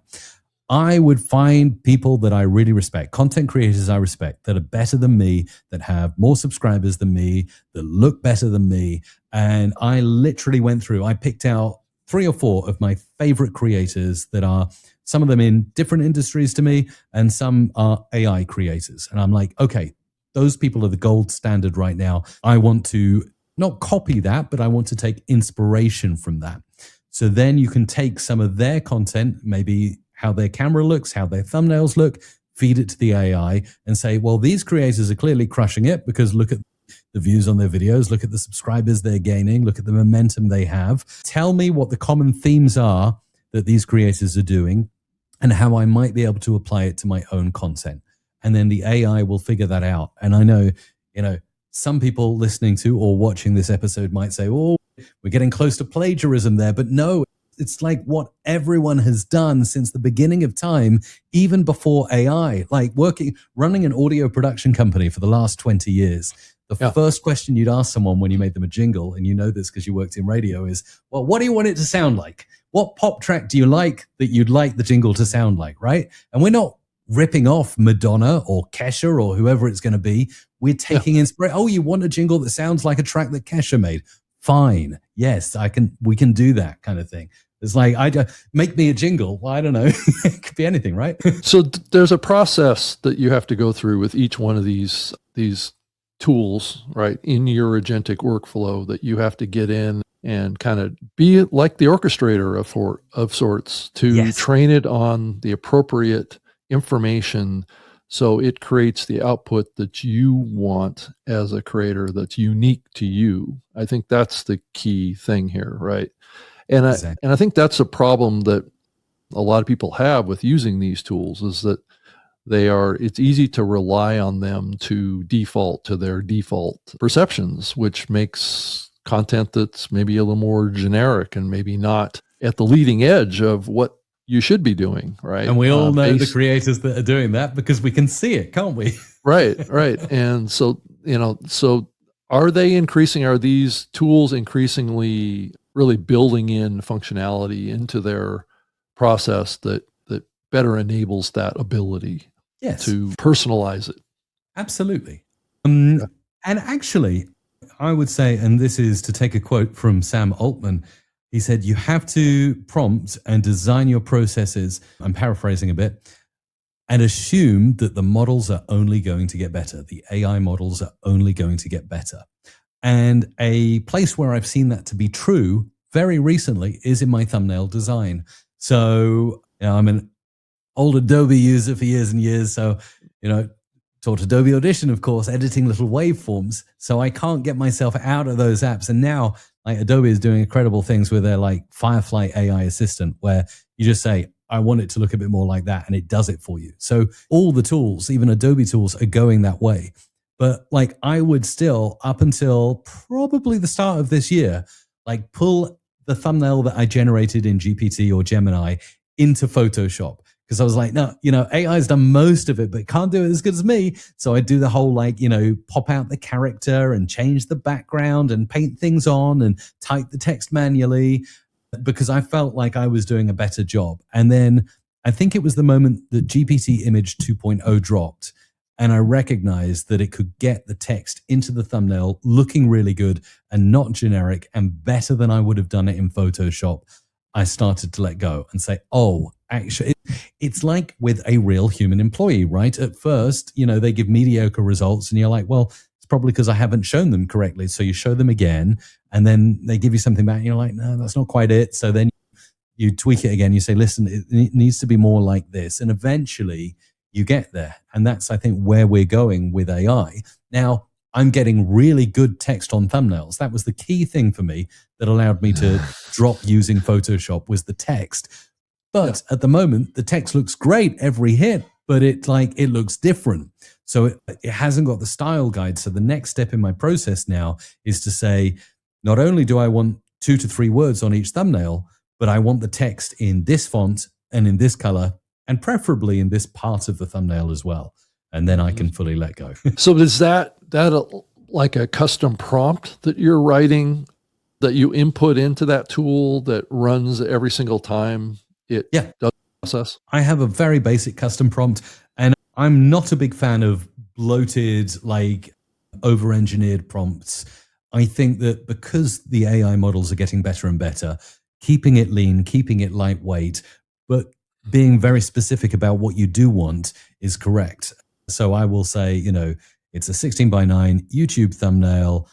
I would find people that I really respect, content creators I respect, that are better than me, that have more subscribers than me, that look better than me. And I literally went through, I picked out 3 or 4 of my favorite creators that are, some of them in different industries to me, and some are AI creators. And I'm like, okay, those people are the gold standard right now. I want to not copy that, but I want to take inspiration from that. So then you can take some of their content, maybe how their camera looks, how their thumbnails look, feed it to the AI and say, well, these creators are clearly crushing it because look at the views on their videos, look at the subscribers they're gaining, look at the momentum they have. Tell me what the common themes are that these creators are doing and how I might be able to apply it to my own content. And then the AI will figure that out. And I know, some people listening to or watching this episode might say, oh, we're getting close to plagiarism there, but no, it's like what everyone has done since the beginning of time, even before AI, like running an audio production company for the last 20 years. The first question you'd ask someone when you made them a jingle, and you know this because you worked in radio, is, well, what do you want it to sound like? What pop track do you like that you'd like the jingle to sound like, right? And we're not ripping off Madonna or Kesha or whoever it's going to be. We're taking inspiration. Oh, you want a jingle that sounds like a track that Kesha made? Fine. Yes, we can do that kind of thing. It's like, make me a jingle. Well, I don't know. It could be anything, right? So there's a process that you have to go through with each one of these tools, right, in your agentic workflow that you have to get in and kind of be like the orchestrator of sorts to train it on the appropriate information so it creates the output that you want as a creator that's unique to you. I think that's the key thing here, right? And I think that's a problem that a lot of people have with using these tools, is that it's easy to rely on them to default to their default perceptions, which makes content that's maybe a little more generic and maybe not at the leading edge of what you should be doing, right? And we all know the creators that are doing that because we can see it, can't we? Right. And so, are these tools increasingly really building in functionality into their process that better enables that ability to personalize it? Absolutely. And actually, I would say, and this is to take a quote from Sam Altman, he said, you have to prompt and design your processes, I'm paraphrasing a bit, and assume that the models are only going to get better. The AI models are only going to get better. And a place where I've seen that to be true very recently is in my thumbnail design. So I'm an old Adobe user for years and years. So, taught Adobe Audition, of course, editing little waveforms. So I can't get myself out of those apps. And now Adobe is doing incredible things with their Firefly AI assistant, where you just say, I want it to look a bit more like that, and it does it for you. So all the tools, even Adobe tools, are going that way. But I would still, up until probably the start of this year, pull the thumbnail that I generated in GPT or Gemini into Photoshop. Because I was like, no, AI's done most of it, but it can't do it as good as me. So I do the whole pop out the character and change the background and paint things on and type the text manually. because I felt like I was doing a better job. And then I think it was the moment that GPT Image 2.0 dropped, and I recognized that it could get the text into the thumbnail looking really good and not generic and better than I would have done it in Photoshop. I started to let go and say, oh, actually, it's like with a real human employee, right? At first, they give mediocre results and you're like, well, it's probably because I haven't shown them correctly. So you show them again and then they give you something back and you're like, no, that's not quite it. So then you tweak it again. You say, listen, it needs to be more like this. And eventually you get there. And that's, I think, where we're going with AI. Now, I'm getting really good text on thumbnails. That was the key thing for me that allowed me to drop using Photoshop was the text. But at the moment, the text looks great every hit, but it looks different. So it hasn't got the style guide. So the next step in my process now is to say, not only do I want 2 to 3 words on each thumbnail, but I want the text in this font and in this color, and preferably in this part of the thumbnail as well. And then I can fully let go. So is that like a custom prompt that you're writing that you input into that tool that runs every single time it does the process? I have a very basic custom prompt, and I'm not a big fan of bloated, over-engineered prompts. I think that because the AI models are getting better and better, keeping it lean, keeping it lightweight, but being very specific about what you do want is correct. So I will say, it's a 16:9 YouTube thumbnail,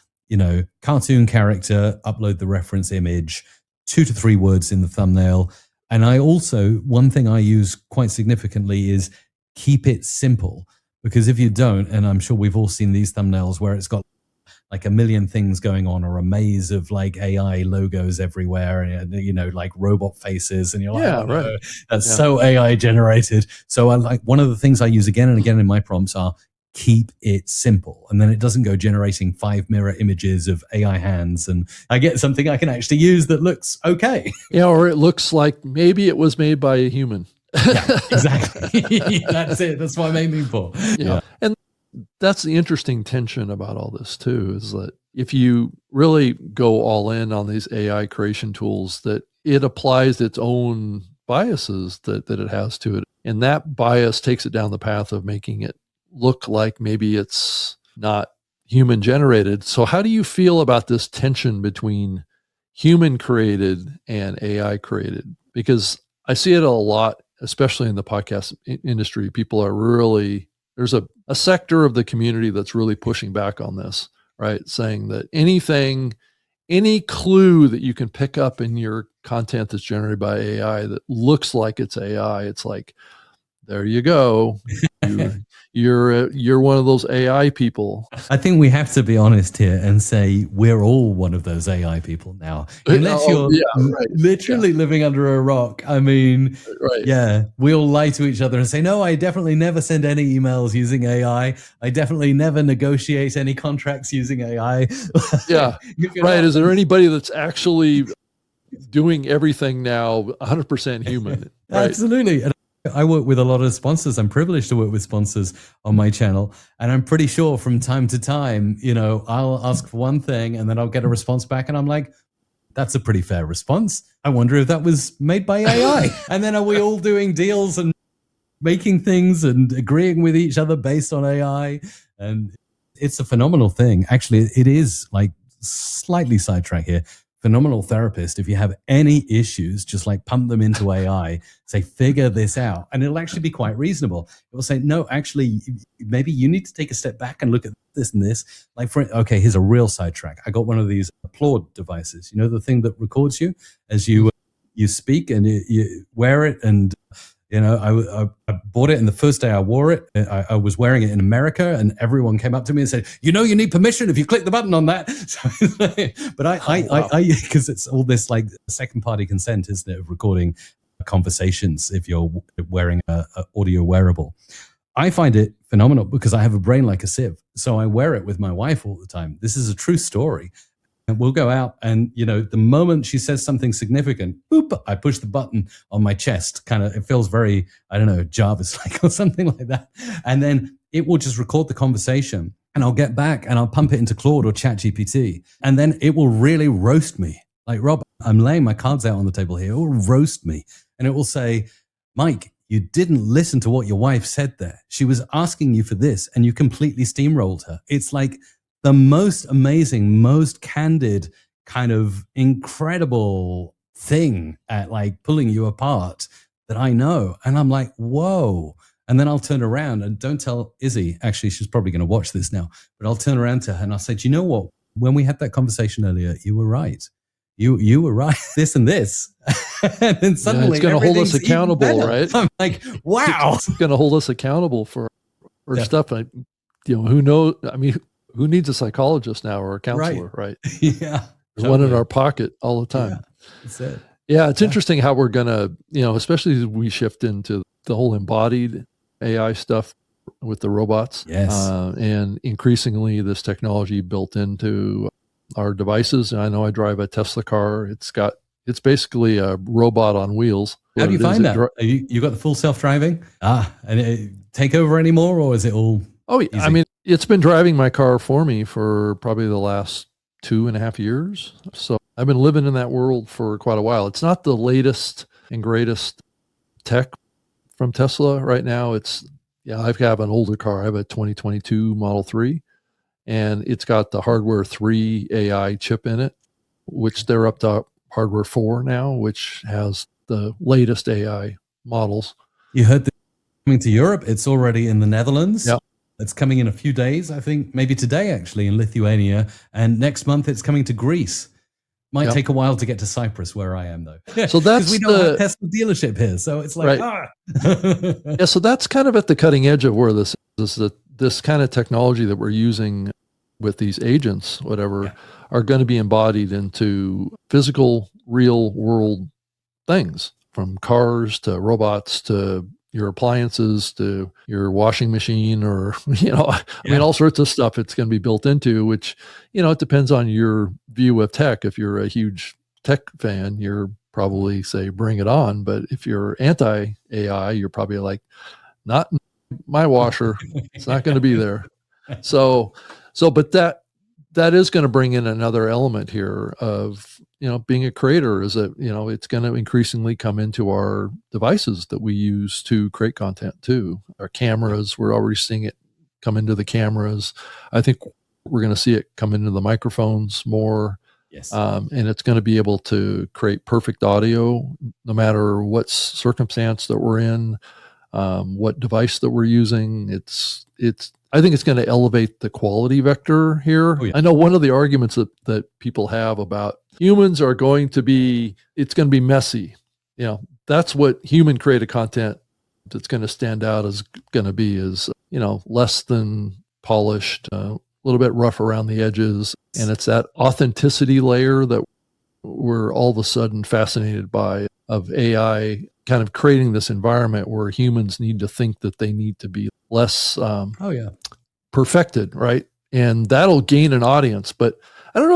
cartoon character, upload the reference image, 2 to 3 words in the thumbnail. And I also, one thing I use quite significantly is keep it simple. Because if you don't, and I'm sure we've all seen these thumbnails where it's got like a million things going on or a maze of AI logos everywhere and, robot faces. And you're like, right. That's so AI generated. So one of the things I use again and again in my prompts are keep it simple. And then it doesn't go generating 5 mirror images of AI hands. And I get something I can actually use that looks okay. Or it looks like maybe it was made by a human. Yeah, exactly. That's it. That's what I'm aiming for. Yeah. And that's the interesting tension about all this too, is that if you really go all in on these AI creation tools, that it applies its own biases that it has to it. And that bias takes it down the path of making it look like maybe it's not human generated. So how do you feel about this tension between human created and AI created? Because I see it a lot, especially in the podcast industry. People are really, there's a sector of the community that's really pushing back on this, right? Saying that any clue that you can pick up in your content that's generated by AI that looks like it's AI, it's like, there you go. You're one of those AI people. I think we have to be honest here and say we're all one of those AI people now. Unless you're literally living under a rock. I mean, we all lie to each other and say, no, I definitely never send any emails using AI. I definitely never negotiate any contracts using AI. Yeah, right. Is there anybody that's actually doing everything now 100% human? Right? Absolutely. And I work with a lot of sponsors. I'm privileged to work with sponsors on my channel. And I'm pretty sure from time to time, I'll ask for one thing and then I'll get a response back. And I'm like, that's a pretty fair response. I wonder if that was made by AI. And then are we all doing deals and making things and agreeing with each other based on AI? And it's a phenomenal thing. Actually, it is slightly sidetracked here. Phenomenal therapist. If you have any issues, just pump them into AI, say, figure this out. And it'll actually be quite reasonable. It will say, no, actually, maybe you need to take a step back and look at this and this. Okay, here's a real sidetrack. I got one of these Claude devices, the thing that records you as you speak, and you wear it. And I bought it, and the first day I wore it, I was wearing it in America, and everyone came up to me and said, you need permission if you click the button on that. But I because it's all this second party consent, isn't it, of recording conversations if you're wearing a audio wearable. I find it phenomenal because I have a brain like a sieve. So I wear it with my wife all the time. This is a true story. And we'll go out and, the moment she says something significant, boop, I push the button on my chest. It feels very, I don't know, Jarvis-like or something like that. And then it will just record the conversation and I'll get back and I'll pump it into Claude or ChatGPT. And then it will really roast me. Like, Rob, I'm laying my cards out on the table here. It will roast me. And it will say, Mike, you didn't listen to what your wife said there. She was asking you for this and you completely steamrolled her. It's like the most amazing, most candid, kind of incredible thing at like pulling you apart that I know. And I'm like, whoa. And then I'll turn around and don't tell Izzy, actually, she's probably going to watch this now, but I'll turn around to her and I'll say, do you know what? When we had that conversation earlier, you were right. You were right, this and this. And then suddenly it's going to hold us accountable, right? I'm like, wow. It's going to hold us accountable for stuff. Who knows? I mean, who needs a psychologist now or a counselor, right? Yeah. There's one in our pocket all the time. Yeah, that's it. Yeah, it's interesting how we're going to, especially as we shift into the whole embodied AI stuff with the robots. Yes. And increasingly this technology built into our devices. And I know I drive a Tesla car. It's basically a robot on wheels. How do you find that? You got the full self-driving? And it take over anymore, or is it all easy? I mean, it's been driving my car for me for probably the last 2.5 years. So I've been living in that world for quite a while. It's not the latest and greatest tech from Tesla right now. I have an older car. I have a 2022 Model 3, and it's got the hardware 3 AI chip in it, which they're up to hardware 4 now, which has the latest AI models. You heard that coming to Europe. It's already in the Netherlands. Yeah. It's coming in a few days, I think, maybe today actually, in Lithuania. And next month it's coming to Greece. Might take a while to get to Cyprus, where I am, though. So that's we don't have Tesla dealership here, so it's like, Yeah, so that's kind of at the cutting edge of where this kind of technology that we're using with these agents, whatever, are going to be embodied into physical, real world things, from cars to robots to your appliances to your washing machine, or, I mean, all sorts of stuff it's going to be built into, which, it depends on your view of tech. If you're a huge tech fan, you're probably say, bring it on. But if you're anti-AI, you're probably like, not my washer. It's not going to be there. But that is going to bring in another element here of, being a creator is that, it's going to increasingly come into our devices that we use to create content too. Our cameras, we're already seeing it come into the cameras. I think we're going to see it come into the microphones more. Yes. And it's going to be able to create perfect audio, no matter what circumstance that we're in, what device that we're using. I think it's going to elevate the quality vector here. Oh, yeah. I know one of the arguments that people have about humans are going to be, it's going to be messy. That's what human created content that's going to stand out is going to be, is, less than polished, a little bit rough around the edges. And it's that authenticity layer that we're all of a sudden fascinated by, of AI kind of creating this environment where humans need to think that they need to be less perfected, right? And that'll gain an audience. But I don't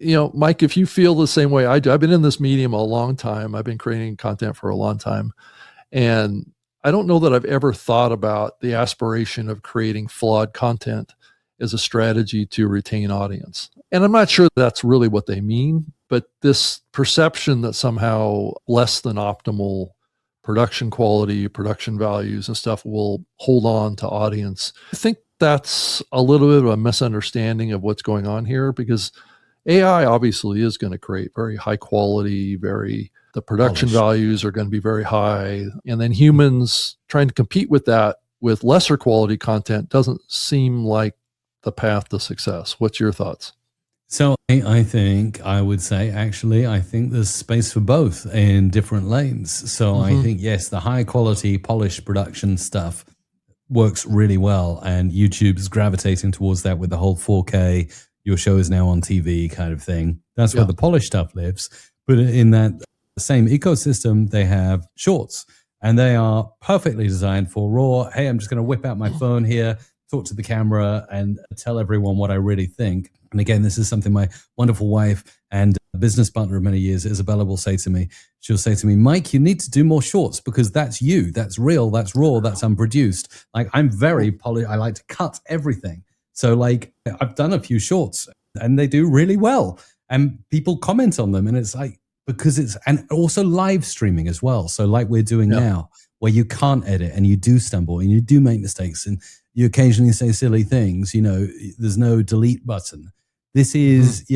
know, Mike, if you feel the same way I do. I've been in this medium a long time. I've been creating content for a long time. And I don't know that I've ever thought about the aspiration of creating flawed content as a strategy to retain audience. And I'm not sure that's really what they mean, but this perception that somehow less than optimal production quality, production values and stuff will hold on to audience. I think that's a little bit of a misunderstanding of what's going on here, because AI obviously is going to create very high quality, the production values are going to be very high. And then humans trying to compete with that with lesser quality content doesn't seem like the path to success. What's your thoughts? So I think I would say, actually, I think there's space for both in different lanes. So I think, yes, the high quality, polished production stuff works really well. And YouTube's gravitating towards that with the whole 4K, your show is now on TV kind of thing. That's where the polished stuff lives. But in that same ecosystem, they have shorts, and they are perfectly designed for raw. Hey, I'm just going to whip out my phone here, talk to the camera, and tell everyone what I really think. And again, this is something my wonderful wife and business partner of many years, Isabella, will say to me. She'll say to me, Mike, you need to do more shorts, because that's you. That's real. That's raw. That's unproduced. Like, I'm very polished. I like to cut everything. So like, I've done a few shorts and they do really well. and people comment on them, and it's like, because it's, and also live streaming as well. So like we're doing now, where you can't edit and you do stumble and you do make mistakes and you occasionally say silly things, there's no delete button. This is,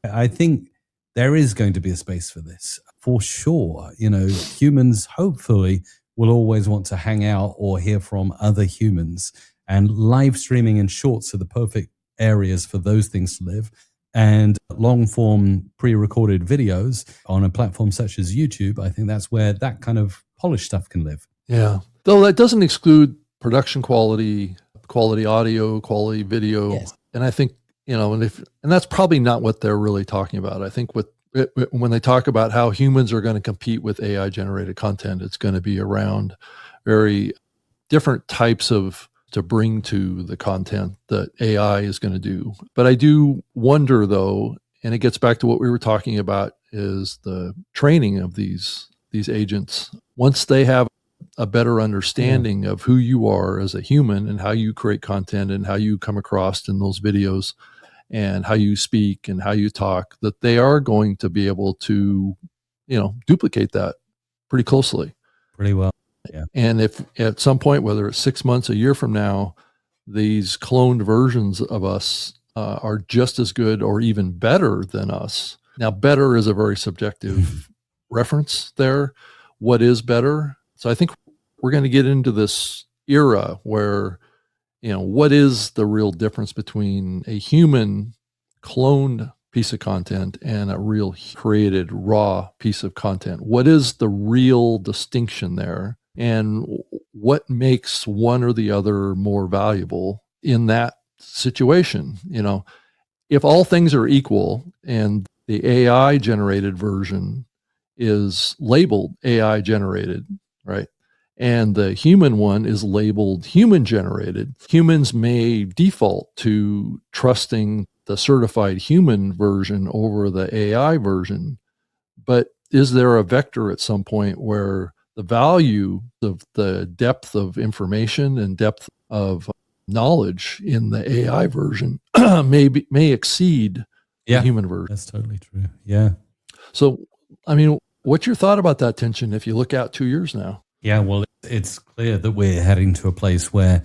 I think there is going to be a space for this for sure. Humans hopefully will always want to hang out or hear from other humans, and live streaming and shorts are the perfect areas for those things to live. And long form pre-recorded videos on a platform such as YouTube, I think that's where that kind of polished stuff can live. Yeah. Though that doesn't exclude production quality audio, quality video. Yes. And I think, and that's probably not what they're really talking about. I think when they talk about how humans are going to compete with AI generated content, it's going to be around very different types to bring to the content that AI is going to do. But I do wonder though, and it gets back to what we were talking about, is the training of these agents. Once they have a better understanding of who you are as a human and how you create content and how you come across in those videos and how you speak and how you talk, that they are going to be able to, duplicate that pretty closely. Pretty well. Yeah. And if at some point, whether it's 6 months, a year from now, these cloned versions of us are just as good or even better than us. Now, better is a very subjective reference there. What is better? So I think we're going to get into this era where, what is the real difference between a human cloned piece of content and a real created raw piece of content? What is the real distinction there? And what makes one or the other more valuable in that situation? If all things are equal and the AI generated version is labeled AI generated, right? And the human one is labeled human generated, humans may default to trusting the certified human version over the AI version. But is there a vector at some point where the value of the depth of information and depth of knowledge in the AI version may exceed the human version? That's totally true. Yeah. So, what's your thought about that tension if you look out 2 years now? Yeah, well, it's clear that we're heading to a place where,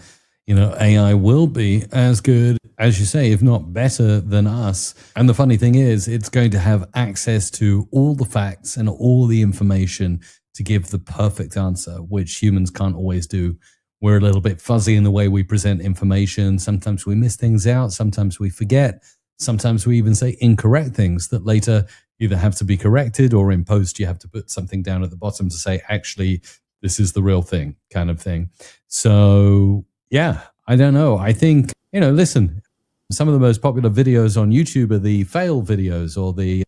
AI will be as good, as you say, if not better than us. And the funny thing is, it's going to have access to all the facts and all the information to give the perfect answer, which humans can't always do. We're a little bit fuzzy in the way we present information. Sometimes we miss things out. Sometimes we forget. Sometimes we even say incorrect things that later either have to be corrected, or in post you have to put something down at the bottom to say, actually, this is the real thing, kind of thing. So yeah, I don't know. I think, listen, some of the most popular videos on YouTube are the fail videos or the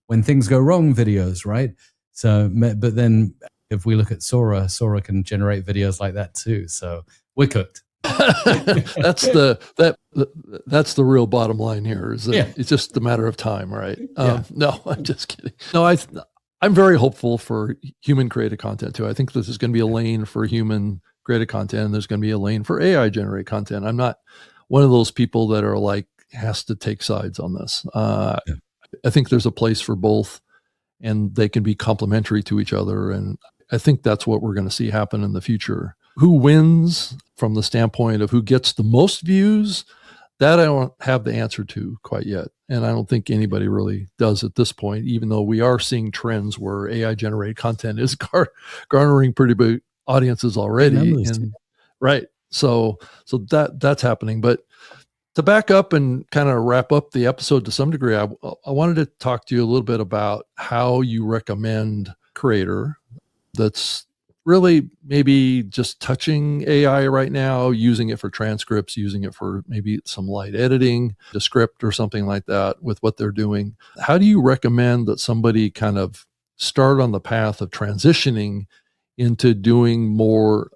when things go wrong videos, right? So, but then if we look at Sora can generate videos like that too. So we're cooked. That's the real bottom line here. Is that it's just a matter of time, right? No, I'm just kidding. No, I'm very hopeful for human created content too. I think this is going to be a lane for human created content, and there's going to be a lane for AI generated content. I'm not one of those people that are like has to take sides on this. I think there's a place for both, and they can be complementary to each other. And I think that's what we're going to see happen in the future. Who wins from the standpoint of who gets the most views, that I don't have the answer to quite yet. And I don't think anybody really does at this point, even though we are seeing trends where AI generated content is garnering pretty big audiences already. And, right. So that's happening. But to back up and kind of wrap up the episode to some degree, I wanted to talk to you a little bit about how you recommend Creator that's really maybe just touching AI right now, using it for transcripts, using it for maybe some light editing, a script or something like that with what they're doing. How do you recommend that somebody kind of start on the path of transitioning into doing more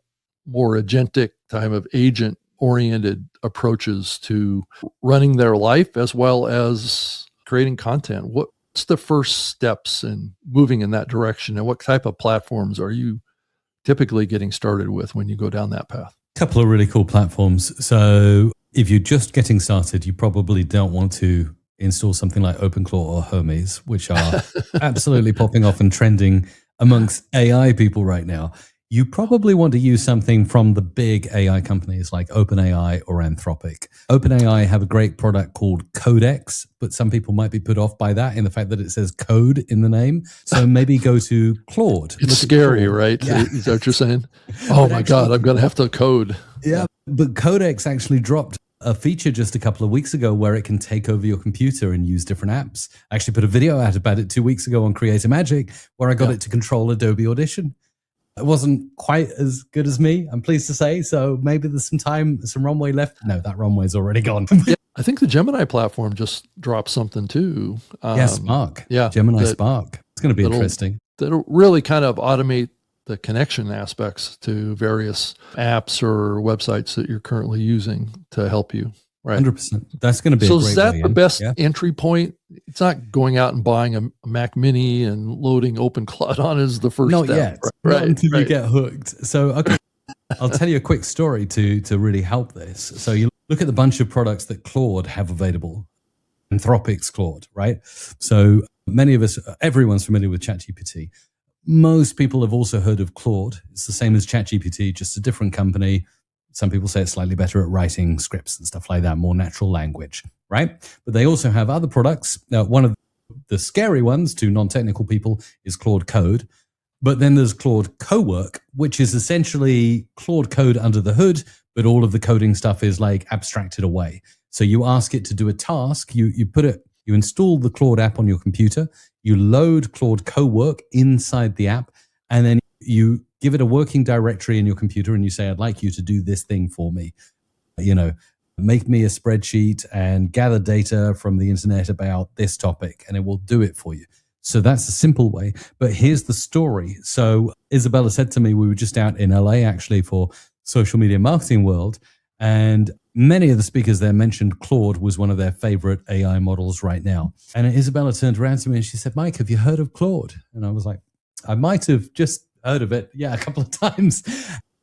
agentic type of agent-oriented approaches to running their life as well as creating content? What's the first steps in moving in that direction, and what type of platforms are you typically getting started with when you go down that path? A couple of really cool platforms. So if you're just getting started, you probably don't want to install something like OpenClaw or Hermes, which are absolutely popping off and trending amongst AI people right now, you probably want to use something from the big AI companies like OpenAI or Anthropic. OpenAI have a great product called Codex, but some people might be put off by that in the fact that it says code in the name. So maybe go to Claude. It's scary, right? Yeah. Is that what you're saying? Oh my God, I'm going to have to code. Yeah, but Codex actually dropped a feature just a couple of weeks ago where it can take over your computer and use different apps. I actually put a video out about it 2 weeks ago on CreatorMagic where I got it to control Adobe Audition. It wasn't quite as good as me, I'm pleased to say. So maybe there's some runway left. No, that runway's already gone. Yeah, I think the Gemini platform just dropped something too. Spark. Yeah, Gemini Spark. It's going to be interesting. That'll really kind of automate the connection aspects to various apps or websites that you're currently using to help you. Right. 100%. That's going to be so a great is that way the in. best entry point? It's not going out and buying a Mac Mini and loading OpenClaw on as the first Not step. yet. Not until you get hooked. So, okay, I'll tell you a quick story to really help this. So you look at the bunch of products that Claude have available. Anthropic's Claude, right? So many of us, everyone's familiar with ChatGPT. Most people have also heard of Claude. It's the same as ChatGPT, just a different company. Some people say it's slightly better at writing scripts and stuff like that, more natural language, right? But they also have other products. One of the scary ones to non-technical people is Claude Code. But then there's Claude Cowork, which is essentially Claude Code under the hood, but all of the coding stuff is like abstracted away. So you ask it to do a task, you install the Claude app on your computer, you load Claude Cowork inside the app, and then you give it a working directory in your computer and you say, I'd like you to do this thing for me. Make me a spreadsheet and gather data from the internet about this topic, and it will do it for you. So that's a simple way. But here's the story. So Isabella said to me, we were just out in LA actually for Social Media Marketing World, and many of the speakers there mentioned Claude was one of their favorite AI models right now. And Isabella turned around to me and she said, Mike, have you heard of Claude? And I was like, I might have just heard of it. Yeah, a couple of times.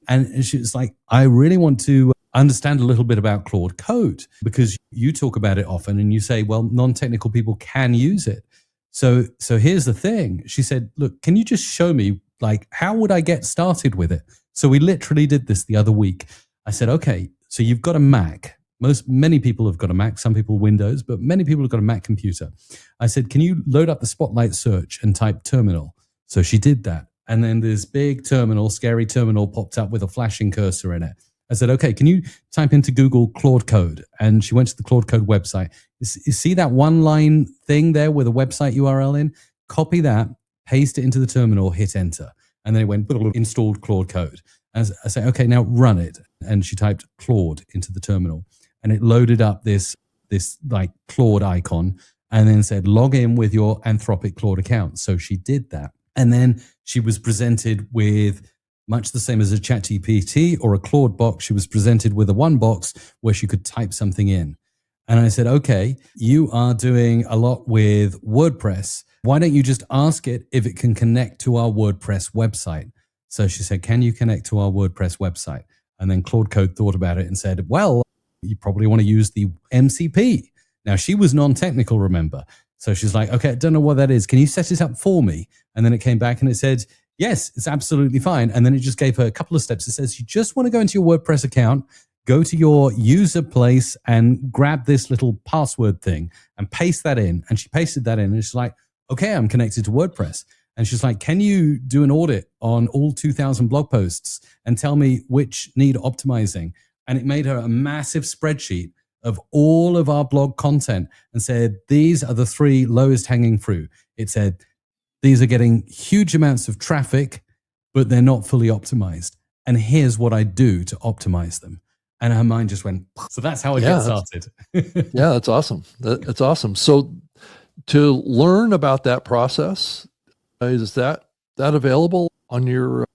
And she was like, I really want to understand a little bit about Claude Code because you talk about it often and you say, well, non-technical people can use it. So here's the thing. She said, look, can you just show me, like, how would I get started with it? So we literally did this the other week. I said, okay, so you've got a Mac. Many people have got a Mac, some people Windows, but many people have got a Mac computer. I said, can you load up the Spotlight search and type terminal? So she did that. And then this big terminal, scary terminal popped up with a flashing cursor in it. I said, okay, can you type into Google Claude Code? And she went to the Claude Code website. You see that one line thing there with a website URL in? Copy that, paste it into the terminal, hit enter. And then it went, installed Claude Code. And I say, okay, now run it. And she typed Claude into the terminal. And it loaded up this like Claude icon and then said, log in with your Anthropic Claude account. So she did that. And then she was presented with, much the same as a ChatGPT or a Claude box, she was presented with a one box where she could type something in. And I said, okay, you are doing a lot with WordPress. Why don't you just ask it if it can connect to our WordPress website? So she said, can you connect to our WordPress website? And then Claude Code thought about it and said, well, you probably want to use the MCP. Now, she was non-technical, remember? So she's like, okay, I don't know what that is. Can you set it up for me? And then it came back and it said, yes, it's absolutely fine. And then it just gave her a couple of steps. It says, you just want to go into your WordPress account, go to your user place and grab this little password thing and paste that in. And she pasted that in and she's like, okay, I'm connected to WordPress. And she's like, can you do an audit on all 2,000 blog posts and tell me which need optimizing? And it made her a massive spreadsheet of all of our blog content and said, these are the 3 lowest hanging fruit. It said, these are getting huge amounts of traffic, but they're not fully optimized. And here's what I do to optimize them. And her mind just went, so that's how I get started. Yeah, that's awesome. That's awesome. So to learn about that process, is that available on your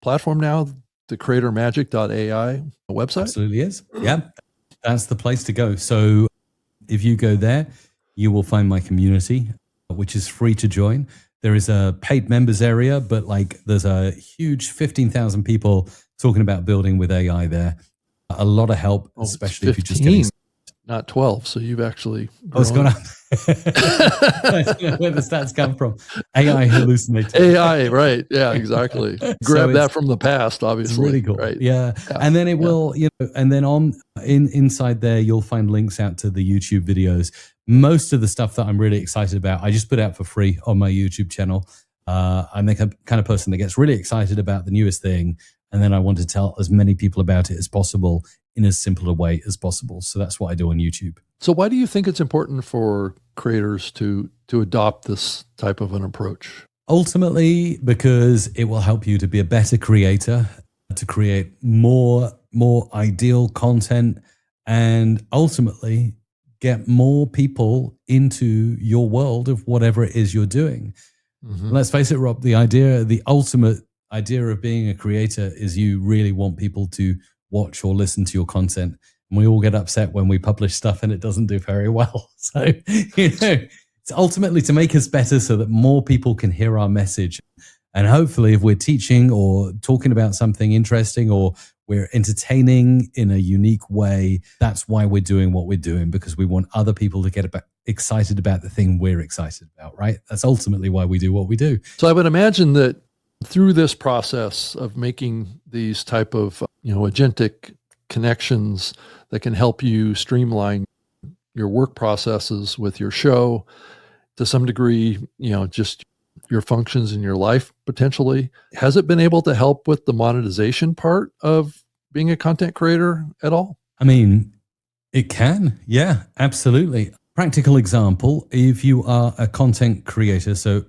platform now, the CreatorMagic.ai website? Absolutely is. Yeah, that's the place to go. So if you go there, you will find my community, which is free to join. There is a paid members area, but like there's a huge 15,000 people talking about building with AI there. A lot of help, especially if you're just getting... Not 12. So you've actually it's gone up. I don't know where the stats come from. AI hallucinating. AI, right? Yeah, exactly. Grab that from the past, obviously. It's really cool, right? Yeah. And then it will, and then inside there, you'll find links out to the YouTube videos. Most of the stuff that I'm really excited about, I just put out for free on my YouTube channel. I'm the kind of person that gets really excited about the newest thing, and then I want to tell as many people about it as possible in as simple a way as possible. So that's what I do on YouTube. So why do you think it's important for creators to adopt this type of an approach? Ultimately, because it will help you to be a better creator, to create more ideal content, and ultimately get more people into your world of whatever it is you're doing. Mm-hmm. Let's face it, Rob, the ultimate idea of being a creator is you really want people to watch or listen to your content. And we all get upset when we publish stuff and it doesn't do very well. So, it's ultimately to make us better so that more people can hear our message. And hopefully if we're teaching or talking about something interesting or we're entertaining in a unique way, that's why we're doing what we're doing, because we want other people to get excited about the thing we're excited about, right? That's ultimately why we do what we do. So I would imagine that through this process of making these type of, agentic connections that can help you streamline your work processes with your show, to some degree, just your functions in your life potentially. Has it been able to help with the monetization part of being a content creator at all? I mean, it can. Yeah, absolutely. Practical example, if you are a content creator, so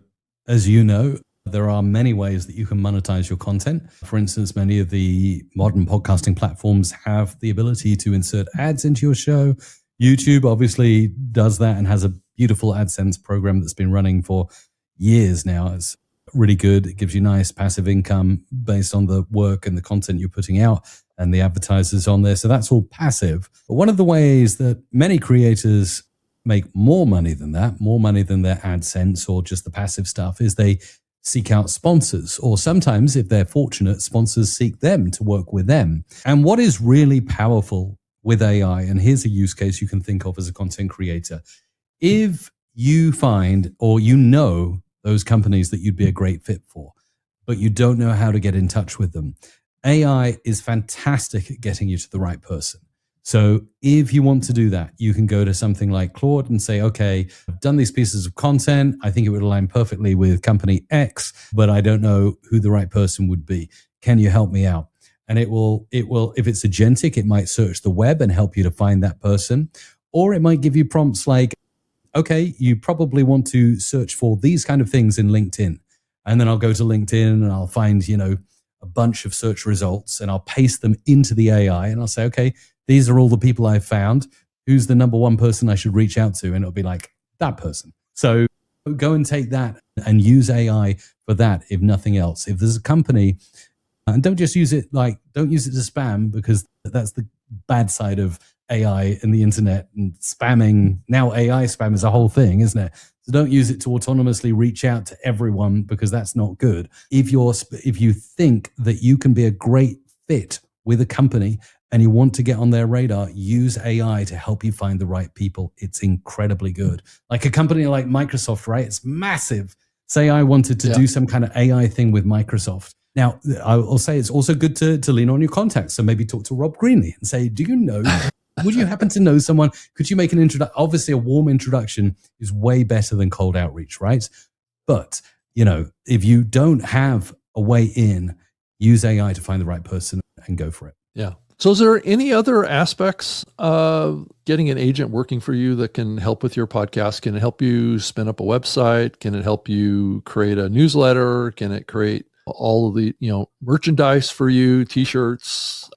as you know, there are many ways that you can monetize your content. For instance, many of the modern podcasting platforms have the ability to insert ads into your show. YouTube obviously does that and has a beautiful AdSense program that's been running for years now. It's really good. It gives you nice passive income based on the work and the content you're putting out and the advertisers on there. So that's all passive. But one of the ways that many creators make more money than their AdSense or just the passive stuff, is they seek out sponsors, or sometimes, if they're fortunate, sponsors seek them to work with them. And what is really powerful with AI, and here's a use case you can think of as a content creator, if you find or those companies that you'd be a great fit for, but you don't know how to get in touch with them, AI is fantastic at getting you to the right person. So if you want to do that, you can go to something like Claude and say, okay, I've done these pieces of content. I think it would align perfectly with company X, but I don't know who the right person would be. Can you help me out? And it will, if it's agentic, it might search the web and help you to find that person. Or it might give you prompts like, okay, you probably want to search for these kind of things in LinkedIn. And then I'll go to LinkedIn and I'll find, a bunch of search results and I'll paste them into the AI and I'll say, okay, these are all the people I've found. Who's the number one person I should reach out to? And it'll be like, that person. So go and take that and use AI for that, if nothing else. If there's a company, and don't use it to spam, because that's the bad side of AI and the internet and spamming. Now AI spam is a whole thing, isn't it? So don't use it to autonomously reach out to everyone, because that's not good. If you think that you can be a great fit with a company and you want to get on their radar, use AI to help you find the right people. It's incredibly good. Like a company like Microsoft, right? It's massive. Say I wanted to do some kind of AI thing with Microsoft. Now, I'll say it's also good to lean on your contacts. So maybe talk to Rob Greenlee and say, would you happen to know someone? Could you make an introduction? Obviously, a warm introduction is way better than cold outreach, right? But, if you don't have a way in, use AI to find the right person and go for it. Yeah. So is there any other aspects of getting an agent working for you that can help with your podcast? Can it help you spin up a website? Can it help you create a newsletter? Can it create all of the, merchandise for you, t-shirts,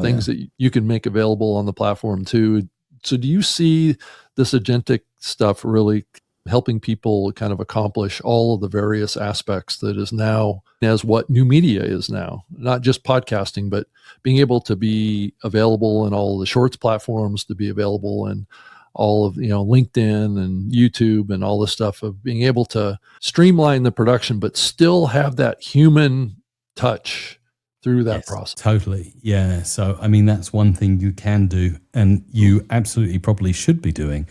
things that you can make available on the platform too? So do you see this agentic stuff really helping people kind of accomplish all of the various aspects that is now as what new media is now, not just podcasting, but being able to be available in all the shorts platforms, to be available in all of, LinkedIn and YouTube and all this stuff, of being able to streamline the production, but still have that human touch through that process. Totally. Yeah. So, that's one thing you can do, and you absolutely probably should be doing,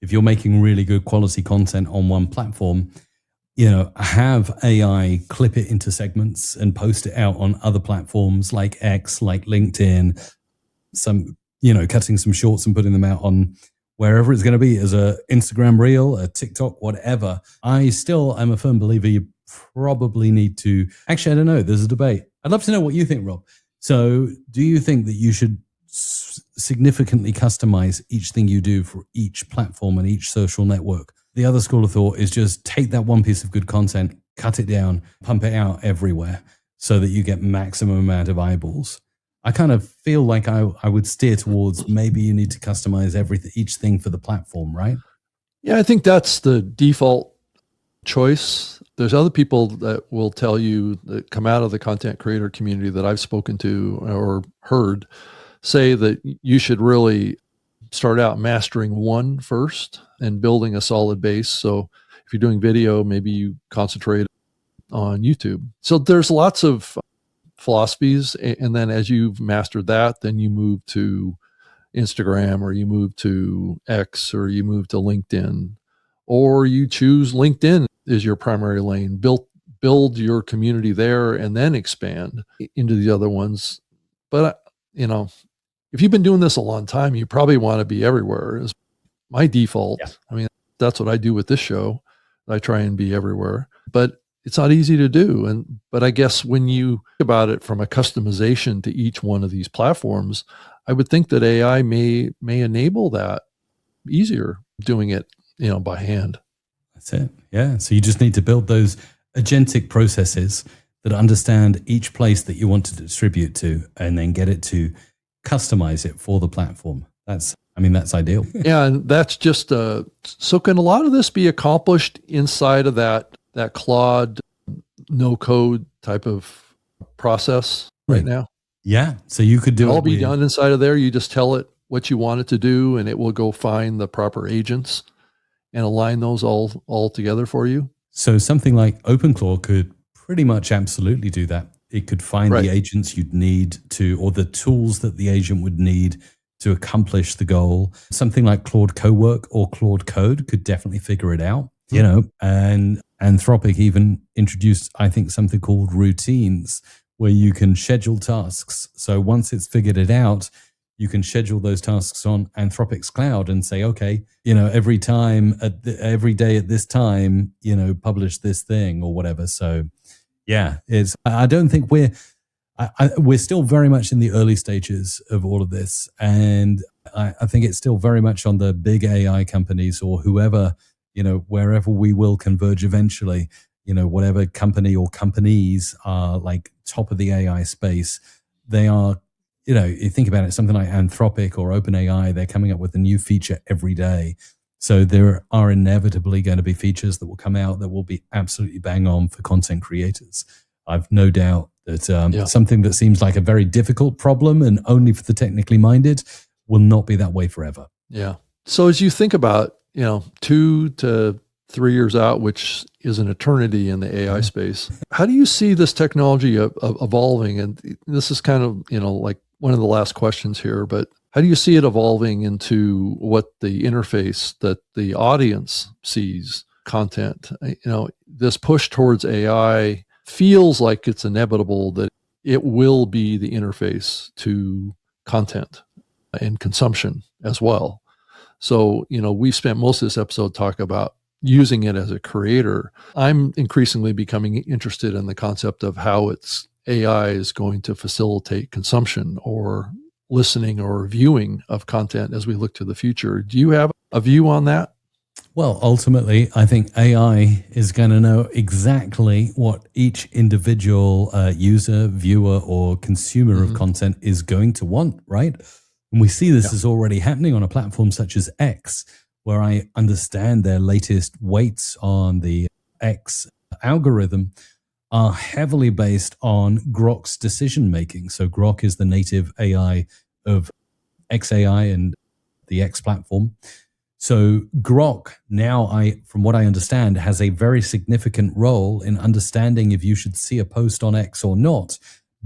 if you're making really good quality content on one platform, have AI clip it into segments and post it out on other platforms like X, like LinkedIn, cutting some shorts and putting them out on wherever it's going to be, as a Instagram reel, a TikTok, whatever. I still am a firm believer you probably need to, actually, I don't know, there's a debate. I'd love to know what you think, Rob. So do you think that you should significantly customize each thing you do for each platform and each social network? The other school of thought is just take that one piece of good content, cut it down, pump it out everywhere so that you get maximum amount of eyeballs. I kind of feel like I would steer towards maybe you need to customize each thing for the platform, right? Yeah, I think that's the default choice. There's other people that will tell you, that come out of the content creator community that I've spoken to or heard, say that you should really start out mastering one first and building a solid base. So if you're doing video, maybe you concentrate on YouTube. So there's lots of philosophies. And then as you've mastered that, then you move to Instagram, or you move to X, or you move to LinkedIn, or you choose LinkedIn as your primary lane, build your community there and then expand into the other ones. But, if you've been doing this a long time, you probably want to be everywhere is my default. Yeah. I mean, that's what I do with this show. I try and be everywhere, but it's not easy to do. But I guess when you think about it from a customization to each one of these platforms, I would think that AI may enable that easier, doing it, by hand. That's it. Yeah. So you just need to build those agentic processes that understand each place that you want to distribute to, and then get it to customize it for the platform. That's ideal. Yeah. And that's just, so can a lot of this be accomplished inside of that Claude no code type of process right now? Yeah. So you could do it all be done inside of there. You just tell it what you want it to do, and it will go find the proper agents and align those all together for you. So something like OpenClaw could pretty much absolutely do that. It could find the agents you'd need to, or the tools that the agent would need to accomplish the goal. Something like Claude Cowork or Claude Code could definitely figure it out, and Anthropic even introduced, I think, something called routines, where you can schedule tasks. So once it's figured it out, you can schedule those tasks on Anthropic's cloud and say, okay, every day at this time, publish this thing or whatever. So yeah, I don't think we're still very much in the early stages of all of this. And I think it's still very much on the big AI companies or whoever, wherever we will converge eventually, whatever company or companies are like top of the AI space, they are, you think about it, something like Anthropic or OpenAI, they're coming up with a new feature every day. So there are inevitably going to be features that will come out that will be absolutely bang on for content creators. I've no doubt that something that seems like a very difficult problem and only for the technically minded will not be that way forever. Yeah. So as you think about, 2 to 3 years out, which is an eternity in the AI space, how do you see this technology evolving? And this is kind of, like one of the last questions here, but how do you see it evolving into what the interface that the audience sees content? This push towards AI feels like it's inevitable that it will be the interface to content and consumption as well. So, we've spent most of this episode talking about using it as a creator. I'm increasingly becoming interested in the concept of how AI is going to facilitate consumption or listening or viewing of content as we look to the future. Do you have a view on that? Well, ultimately, I think AI is going to know exactly what each individual user, viewer, or consumer of content is going to want, right? And we see this is already happening on a platform such as X, where I understand their latest weights on the X algorithm are heavily based on Grok's decision making. So Grok is the native AI of XAI and the X platform. So Grok now, from what I understand, has a very significant role in understanding if you should see a post on X or not,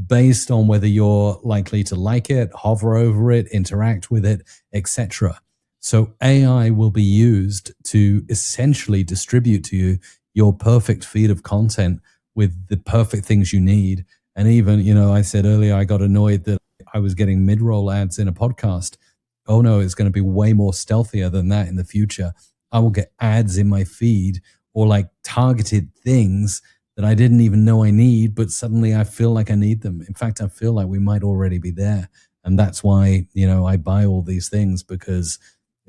based on whether you're likely to like it, hover over it, interact with it, etc. So AI will be used to essentially distribute to you your perfect feed of content with the perfect things you need. And even, I said earlier, I got annoyed that I was getting mid-roll ads in a podcast. Oh no, it's going to be way more stealthier than that in the future. I will get ads in my feed or like targeted things that I didn't even know I need, but suddenly I feel like I need them. In fact, I feel like we might already be there. And that's why, I buy all these things, because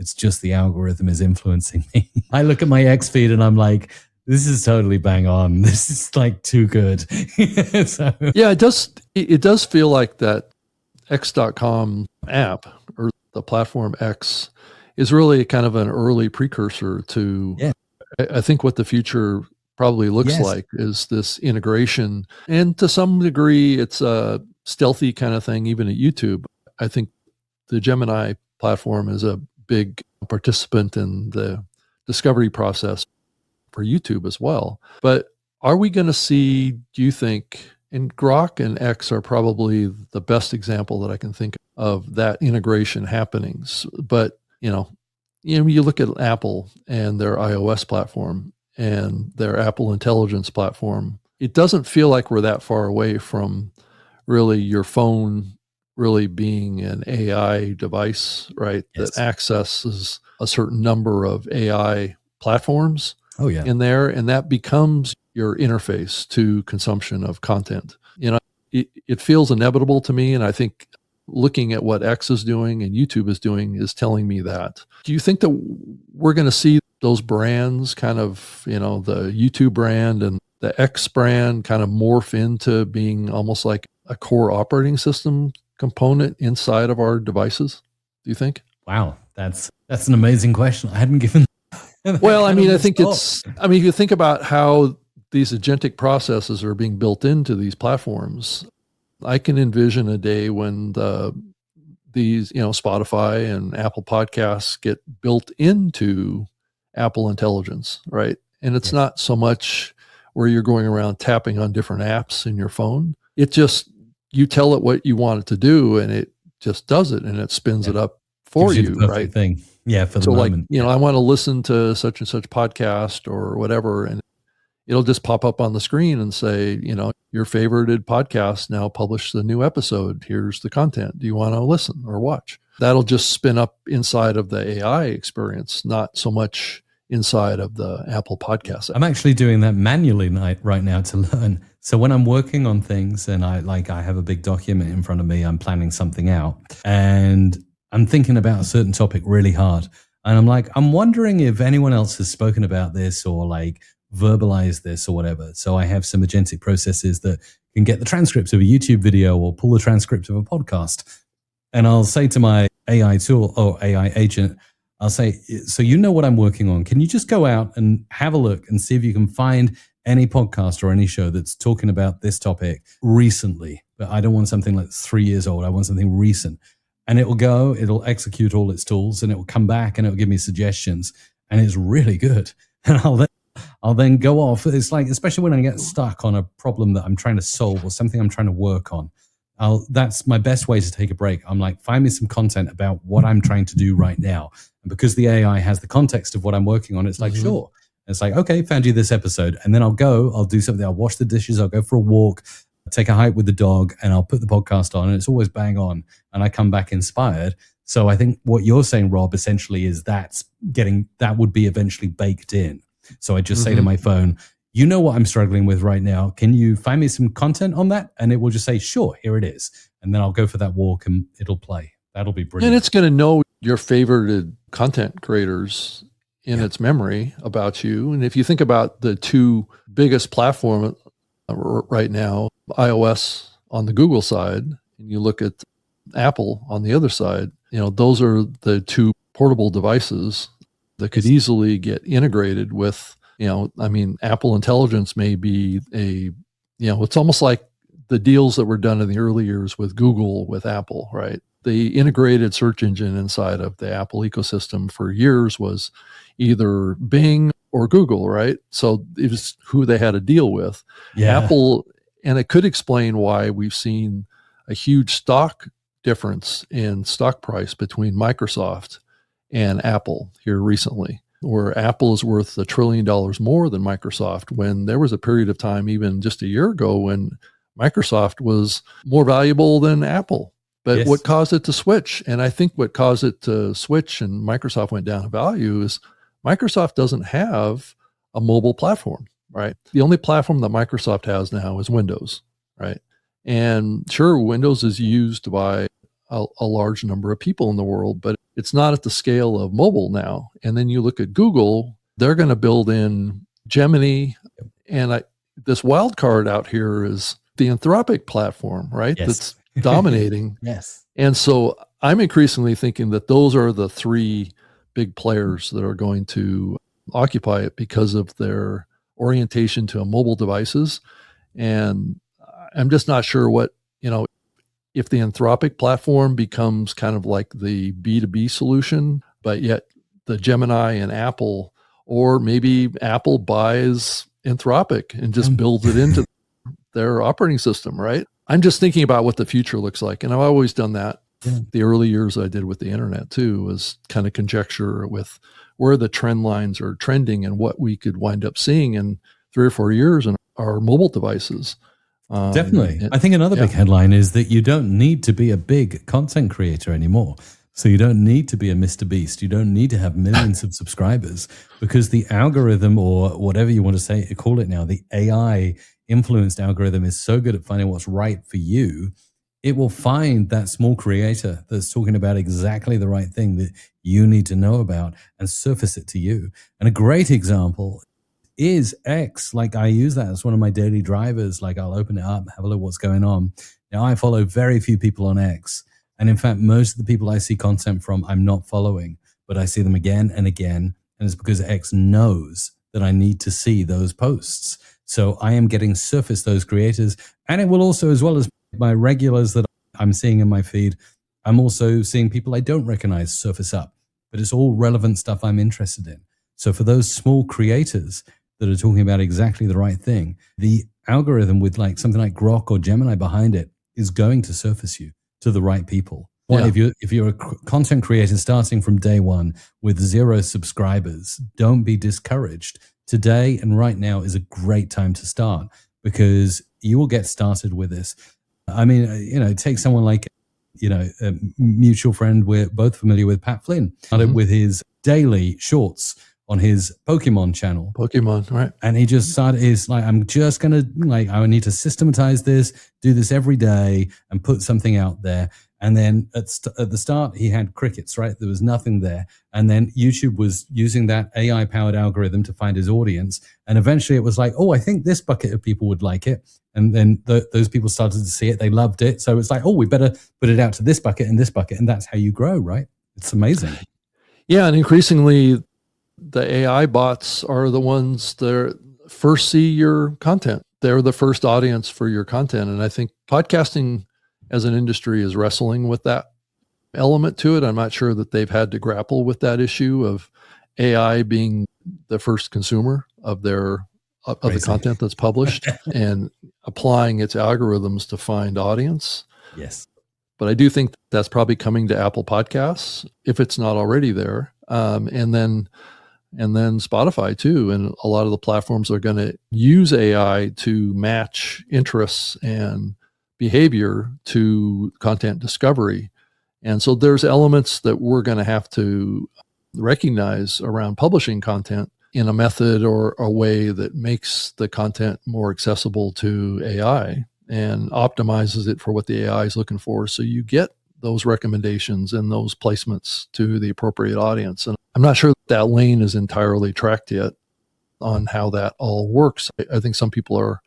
it's just the algorithm is influencing me. I look at my X feed and I'm like, this is totally bang on. This is like too good. So. Yeah, it does feel like that X.com app, or the platform X, is really kind of an early precursor to, I think, what the future probably looks like is this integration. And to some degree, it's a stealthy kind of thing, even at YouTube. I think the Gemini platform is a big participant in the discovery process for YouTube as well. But are we going to see, do you think, and Grok and X are probably the best example that I can think of that integration happenings. But, you look at Apple and their iOS platform and their Apple Intelligence platform, it doesn't feel like we're that far away from really your phone really being an AI device, right? Yes. That accesses a certain number of AI platforms in there, and that becomes your interface to consumption of content. It feels inevitable to me, and I think looking at what X is doing and YouTube is doing is telling me that. Do you think that we're going to see those brands kind of, the YouTube brand and the X brand kind of morph into being almost like a core operating system component inside of our devices, do you think? Wow, that's an amazing question. I hadn't given well, I mean, I think if you think about how these agentic processes are being built into these platforms, I can envision a day when these, Spotify and Apple Podcasts get built into Apple Intelligence, right? And it's not so much where you're going around tapping on different apps in your phone. It just, you tell it what you want it to do, and it just does it, and it spins it up for you, right? Thing. Yeah, for the moment. Like, I want to listen to such and such podcast or whatever, and it'll just pop up on the screen and say, your favorited podcast now published a new episode. Here's the content. Do you want to listen or watch? That'll just spin up inside of the AI experience, not so much inside of the Apple Podcast app. I'm actually doing that manually right now to learn. So when I'm working on things and I have a big document in front of me, I'm planning something out and I'm thinking about a certain topic really hard. And I'm wondering if anyone else has spoken about this or verbalize this or whatever. So I have some agentic processes that can get the transcripts of a YouTube video or pull the transcript of a podcast. And I'll say to my AI tool or AI agent, I'll say, so you know what I'm working on. Can you just go out and have a look and see if you can find any podcast or any show that's talking about this topic recently? But I don't want something like 3 years old. I want something recent. And it'll execute all its tools and it will come back and it'll give me suggestions. And it's really good. And I'll then go off. It's like, especially when I get stuck on a problem that I'm trying to solve or something I'm trying to work on, that's my best way to take a break. I'm like, find me some content about what I'm trying to do right now. And because the AI has the context of what I'm working on, it's like, sure. And it's like, okay, found you this episode. And then I'll do something. I'll wash the dishes. I'll go for a walk, take a hike with the dog, and I'll put the podcast on and it's always bang on. And I come back inspired. So I think what you're saying, Rob, essentially is that would be eventually baked in. So I just say to my phone, you know what I'm struggling with right now. Can you find me some content on that? And it will just say, sure, here it is. And then I'll go for that walk and it'll play. That'll be brilliant. And it's going to know your favorited content creators in its memory about you. And if you think about the two biggest platforms right now, iOS on the Google side, and you look at Apple on the other side, those are the two portable devices that could easily get integrated with, Apple Intelligence may be it's almost like the deals that were done in the early years with Google, with Apple, right? The integrated search engine inside of the Apple ecosystem for years was either Bing or Google, right? So it was who they had to deal with. Yeah. Apple, and it could explain why we've seen a huge stock difference in stock price between Microsoft and Apple here recently, where Apple is worth $1 trillion more than Microsoft, when there was a period of time, even just a year ago, when Microsoft was more valuable than Apple. But what caused it to switch? And I think what caused it to switch and Microsoft went down in value is Microsoft doesn't have a mobile platform, right? The only platform that Microsoft has now is Windows, right? And sure, Windows is used by a large number of people in the world, but it's not at the scale of mobile now. And then you look at Google, they're going to build in Gemini. And this wild card out here is the Anthropic platform, right? That's dominating. And so I'm increasingly thinking that those are the three big players that are going to occupy it because of their orientation to mobile devices. And I'm just not sure what, if the Anthropic platform becomes kind of like the B2B solution, but yet the Gemini and Apple, or maybe Apple buys Anthropic and just builds it into their operating system, right? I'm just thinking about what the future looks like. And I've always done that. The early years I did with the internet too, was kind of conjecture with where the trend lines are trending and what we could wind up seeing in 3 or 4 years in our mobile devices. Definitely. I think another big headline is that you don't need to be a big content creator anymore. So you don't need to be a Mr. Beast. You don't need to have millions of subscribers, because the algorithm, or whatever you want to say, call it now, the AI influenced algorithm is so good at finding what's right for you. It will find that small creator that's talking about exactly the right thing that you need to know about and surface it to you. And a great example is X. Like, I use that as one of my daily drivers. Like, I'll open it up, have a look what's going on. Now, I follow very few people on X. And in fact, most of the people I see content from, I'm not following, but I see them again and again. And it's because X knows that I need to see those posts. So I am getting surfaced those creators. And it will also, as well as my regulars that I'm seeing in my feed, I'm also seeing people I don't recognize surface up, but it's all relevant stuff I'm interested in. So for those small creators that are talking about exactly the right thing, the algorithm with like something like Grok or Gemini behind it is going to surface you to the right people. Well, if you're a content creator starting from day one with 0 subscribers, don't be discouraged. Today and right now is a great time to start, because you will get started with this. I mean, take someone like, a mutual friend we're both familiar with, Pat Flynn, started with his daily shorts on his Pokemon channel. Pokemon, right. And he just started, I'm just going to, I need to systematize this, do this every day and put something out there. And then at the start, he had crickets, right? There was nothing there. And then YouTube was using that AI-powered algorithm to find his audience. And eventually it was like, oh, I think this bucket of people would like it. And then those people started to see it. They loved it. So it's like, oh, we better put it out to this bucket and this bucket. And that's how you grow, right? It's amazing. Yeah, and increasingly, the AI bots are the ones that first see your content. They're the first audience for your content. And I think podcasting as an industry is wrestling with that element to it. I'm not sure that they've had to grapple with that issue of AI being the first consumer of the content that's published and applying its algorithms to find audience. Yes. But I do think that's probably coming to Apple Podcasts, if it's not already there. And then Spotify too. And a lot of the platforms are going to use AI to match interests and behavior to content discovery. And so there's elements that we're going to have to recognize around publishing content in a method or a way that makes the content more accessible to AI and optimizes it for what the AI is looking for. So you get those recommendations and those placements to the appropriate audience. And I'm not sure that lane is entirely tracked yet on how that all works. I think some people are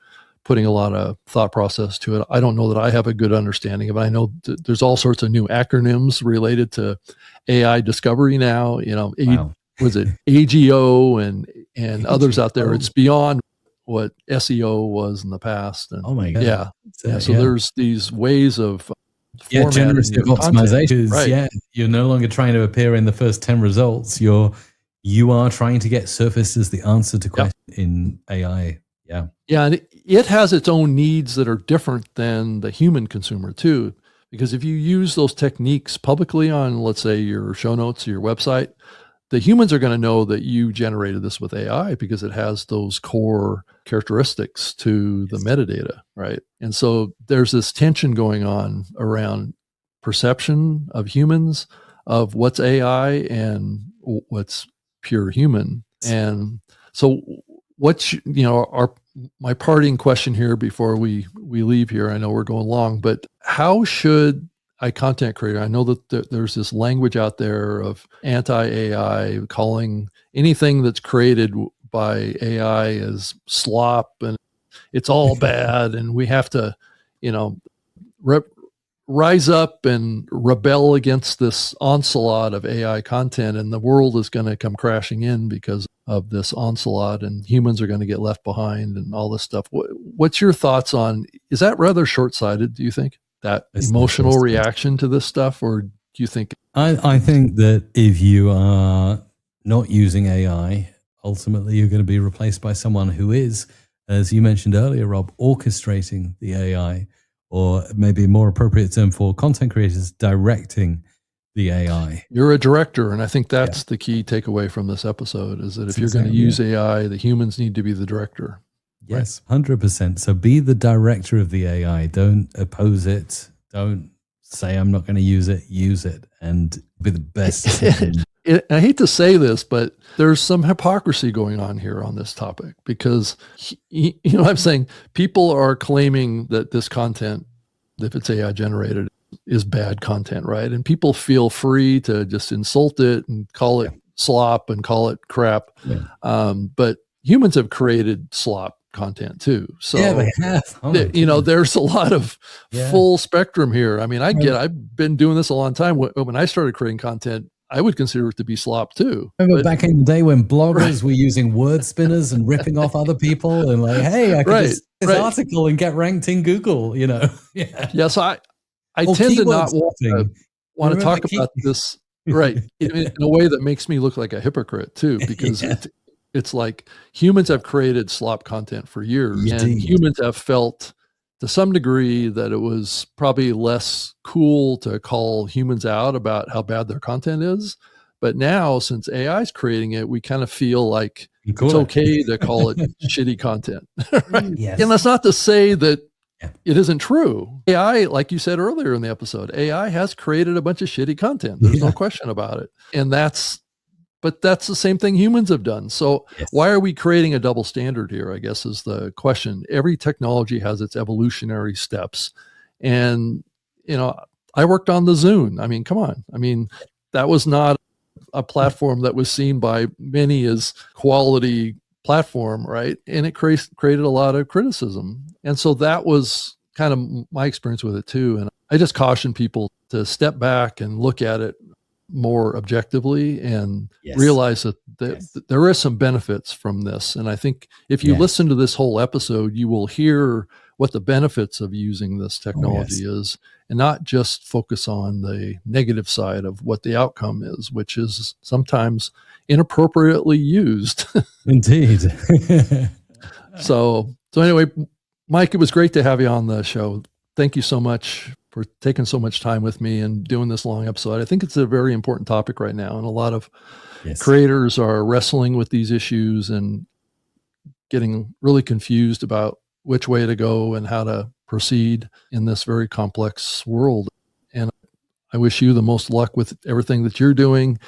putting a lot of thought process to it. I don't know that I have a good understanding of it. I know there's all sorts of new acronyms related to AI discovery now, Wow. Was it AGO and others out there? It's beyond what SEO was in the past. And oh my God. Yeah. So there's these ways of generative optimization. Right. Yeah, you're no longer trying to appear in the first 10 results. You are trying to get surfaced as the answer to question in AI. Yeah. Yeah, and it has its own needs that are different than the human consumer too, Because if you use those techniques publicly on, let's say, your show notes or your website, the humans are going to know that you generated this with AI because it has those core characteristics to the metadata, right? And so there's this tension going on around perception of humans, of what's AI and what's pure human. And so what's, my parting question here before we leave here, I know we're going long, but how should content creator, I know that there's this language out there of anti-AI, calling anything that's created by AI as slop and it's all bad, and we have to, rise up and rebel against this onslaught of AI content, and the world is going to come crashing in because of this onslaught, and humans are going to get left behind and all this stuff. What's your thoughts on, is that rather short-sighted, do you think? That emotional reaction to this stuff, or do you think? I think that if you are not using AI, ultimately you're going to be replaced by someone who is, as you mentioned earlier, Rob, orchestrating the AI, or maybe a more appropriate term for content creators, directing the AI. You're a director, and I think that's the key takeaway from this episode, is that if you're going to use AI, the humans need to be the director. Yes, 100%. So be the director of the AI. Don't oppose it. Don't say, I'm not going to use it. Use it and be the best. I hate to say this, but there's some hypocrisy going on here on this topic, because, I'm saying people are claiming that this content, if it's AI generated, is bad content, right? And people feel free to just insult it and call it slop and call it crap. Yeah. But humans have created slop content too. So they have. There's a lot of full spectrum here. I mean, I've been doing this a long time. When I started creating content, I would consider it to be slop too. Remember back in the day when bloggers were using word spinners and ripping off other people and like, hey, I can just this article and get ranked in Google, Yes, I tend to not want to talk about this in a way that makes me look like a hypocrite too, because it's like humans have created slop content for years, and humans have felt to some degree that it was probably less cool to call humans out about how bad their content is. But now, since AI is creating it, we kind of feel like it's okay to call it shitty content. Right? Yes. And that's not to say that it isn't true. AI, like you said earlier in the episode, AI has created a bunch of shitty content. There's no question about it. And but that's the same thing humans have done. So why are we creating a double standard here, I guess, is the question. Every technology has its evolutionary steps. And, I worked on the Zune. I mean, come on. I mean, that was not a platform that was seen by many as quality platform, right? And it created a lot of criticism. And so that was kind of my experience with it too. And I just caution people to step back and look at it more objectively and realize that there is some benefits from this. And I think if you listen to this whole episode, you will hear what the benefits of using this technology is, and not just focus on the negative side of what the outcome is, which is sometimes inappropriately used. Indeed. So anyway, Mike, it was great to have you on the show. Thank you so much for taking so much time with me and doing this long episode. I think it's a very important topic right now, and a lot of creators are wrestling with these issues and getting really confused about which way to go and how to proceed in this very complex world. And I wish you the most luck with everything that you're doing.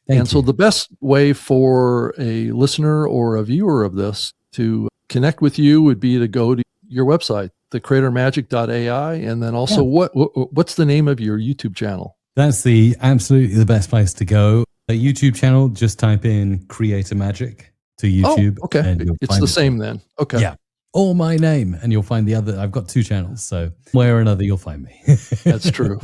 Thank you. So the best way for a listener or a viewer of this to connect with you would be to go to your website, the CreatorMagic.ai, and then also what's the name of your YouTube channel? That's absolutely the best place to go. A YouTube channel, just type in Creator Magic to YouTube. Oh, okay. It's the same then. Okay. Yeah. Or my name, and you'll find the other. I've got two channels, so one way or another, you'll find me. That's true.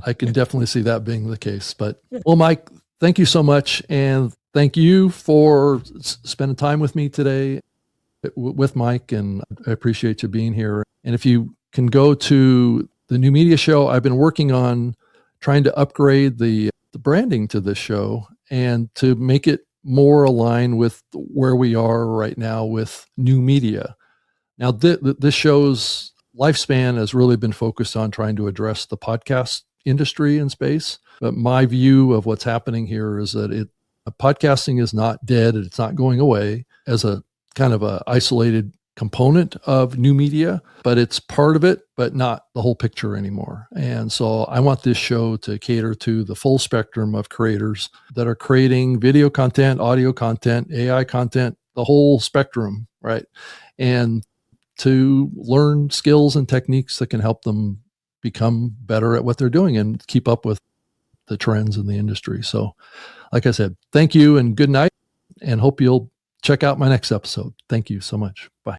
I can definitely see that being the case. But well, Mike, thank you so much. And thank you for spending time with me today with Mike, and I appreciate you being here. And if you can go to the New Media Show, I've been working on trying to upgrade the branding to this show and to make it more aligned with where we are right now with new media. Now, this show's lifespan has really been focused on trying to address the podcast industry and space. But my view of what's happening here is that podcasting is not dead. It's not going away as a kind of a isolated component of new media, but it's part of it, but not the whole picture anymore. And so I want this show to cater to the full spectrum of creators that are creating video content, audio content, AI content, the whole spectrum, right? And to learn skills and techniques that can help them become better at what they're doing and keep up with the trends in the industry. So, like I said, thank you and good night, and hope you'll check out my next episode. Thank you so much. Bye.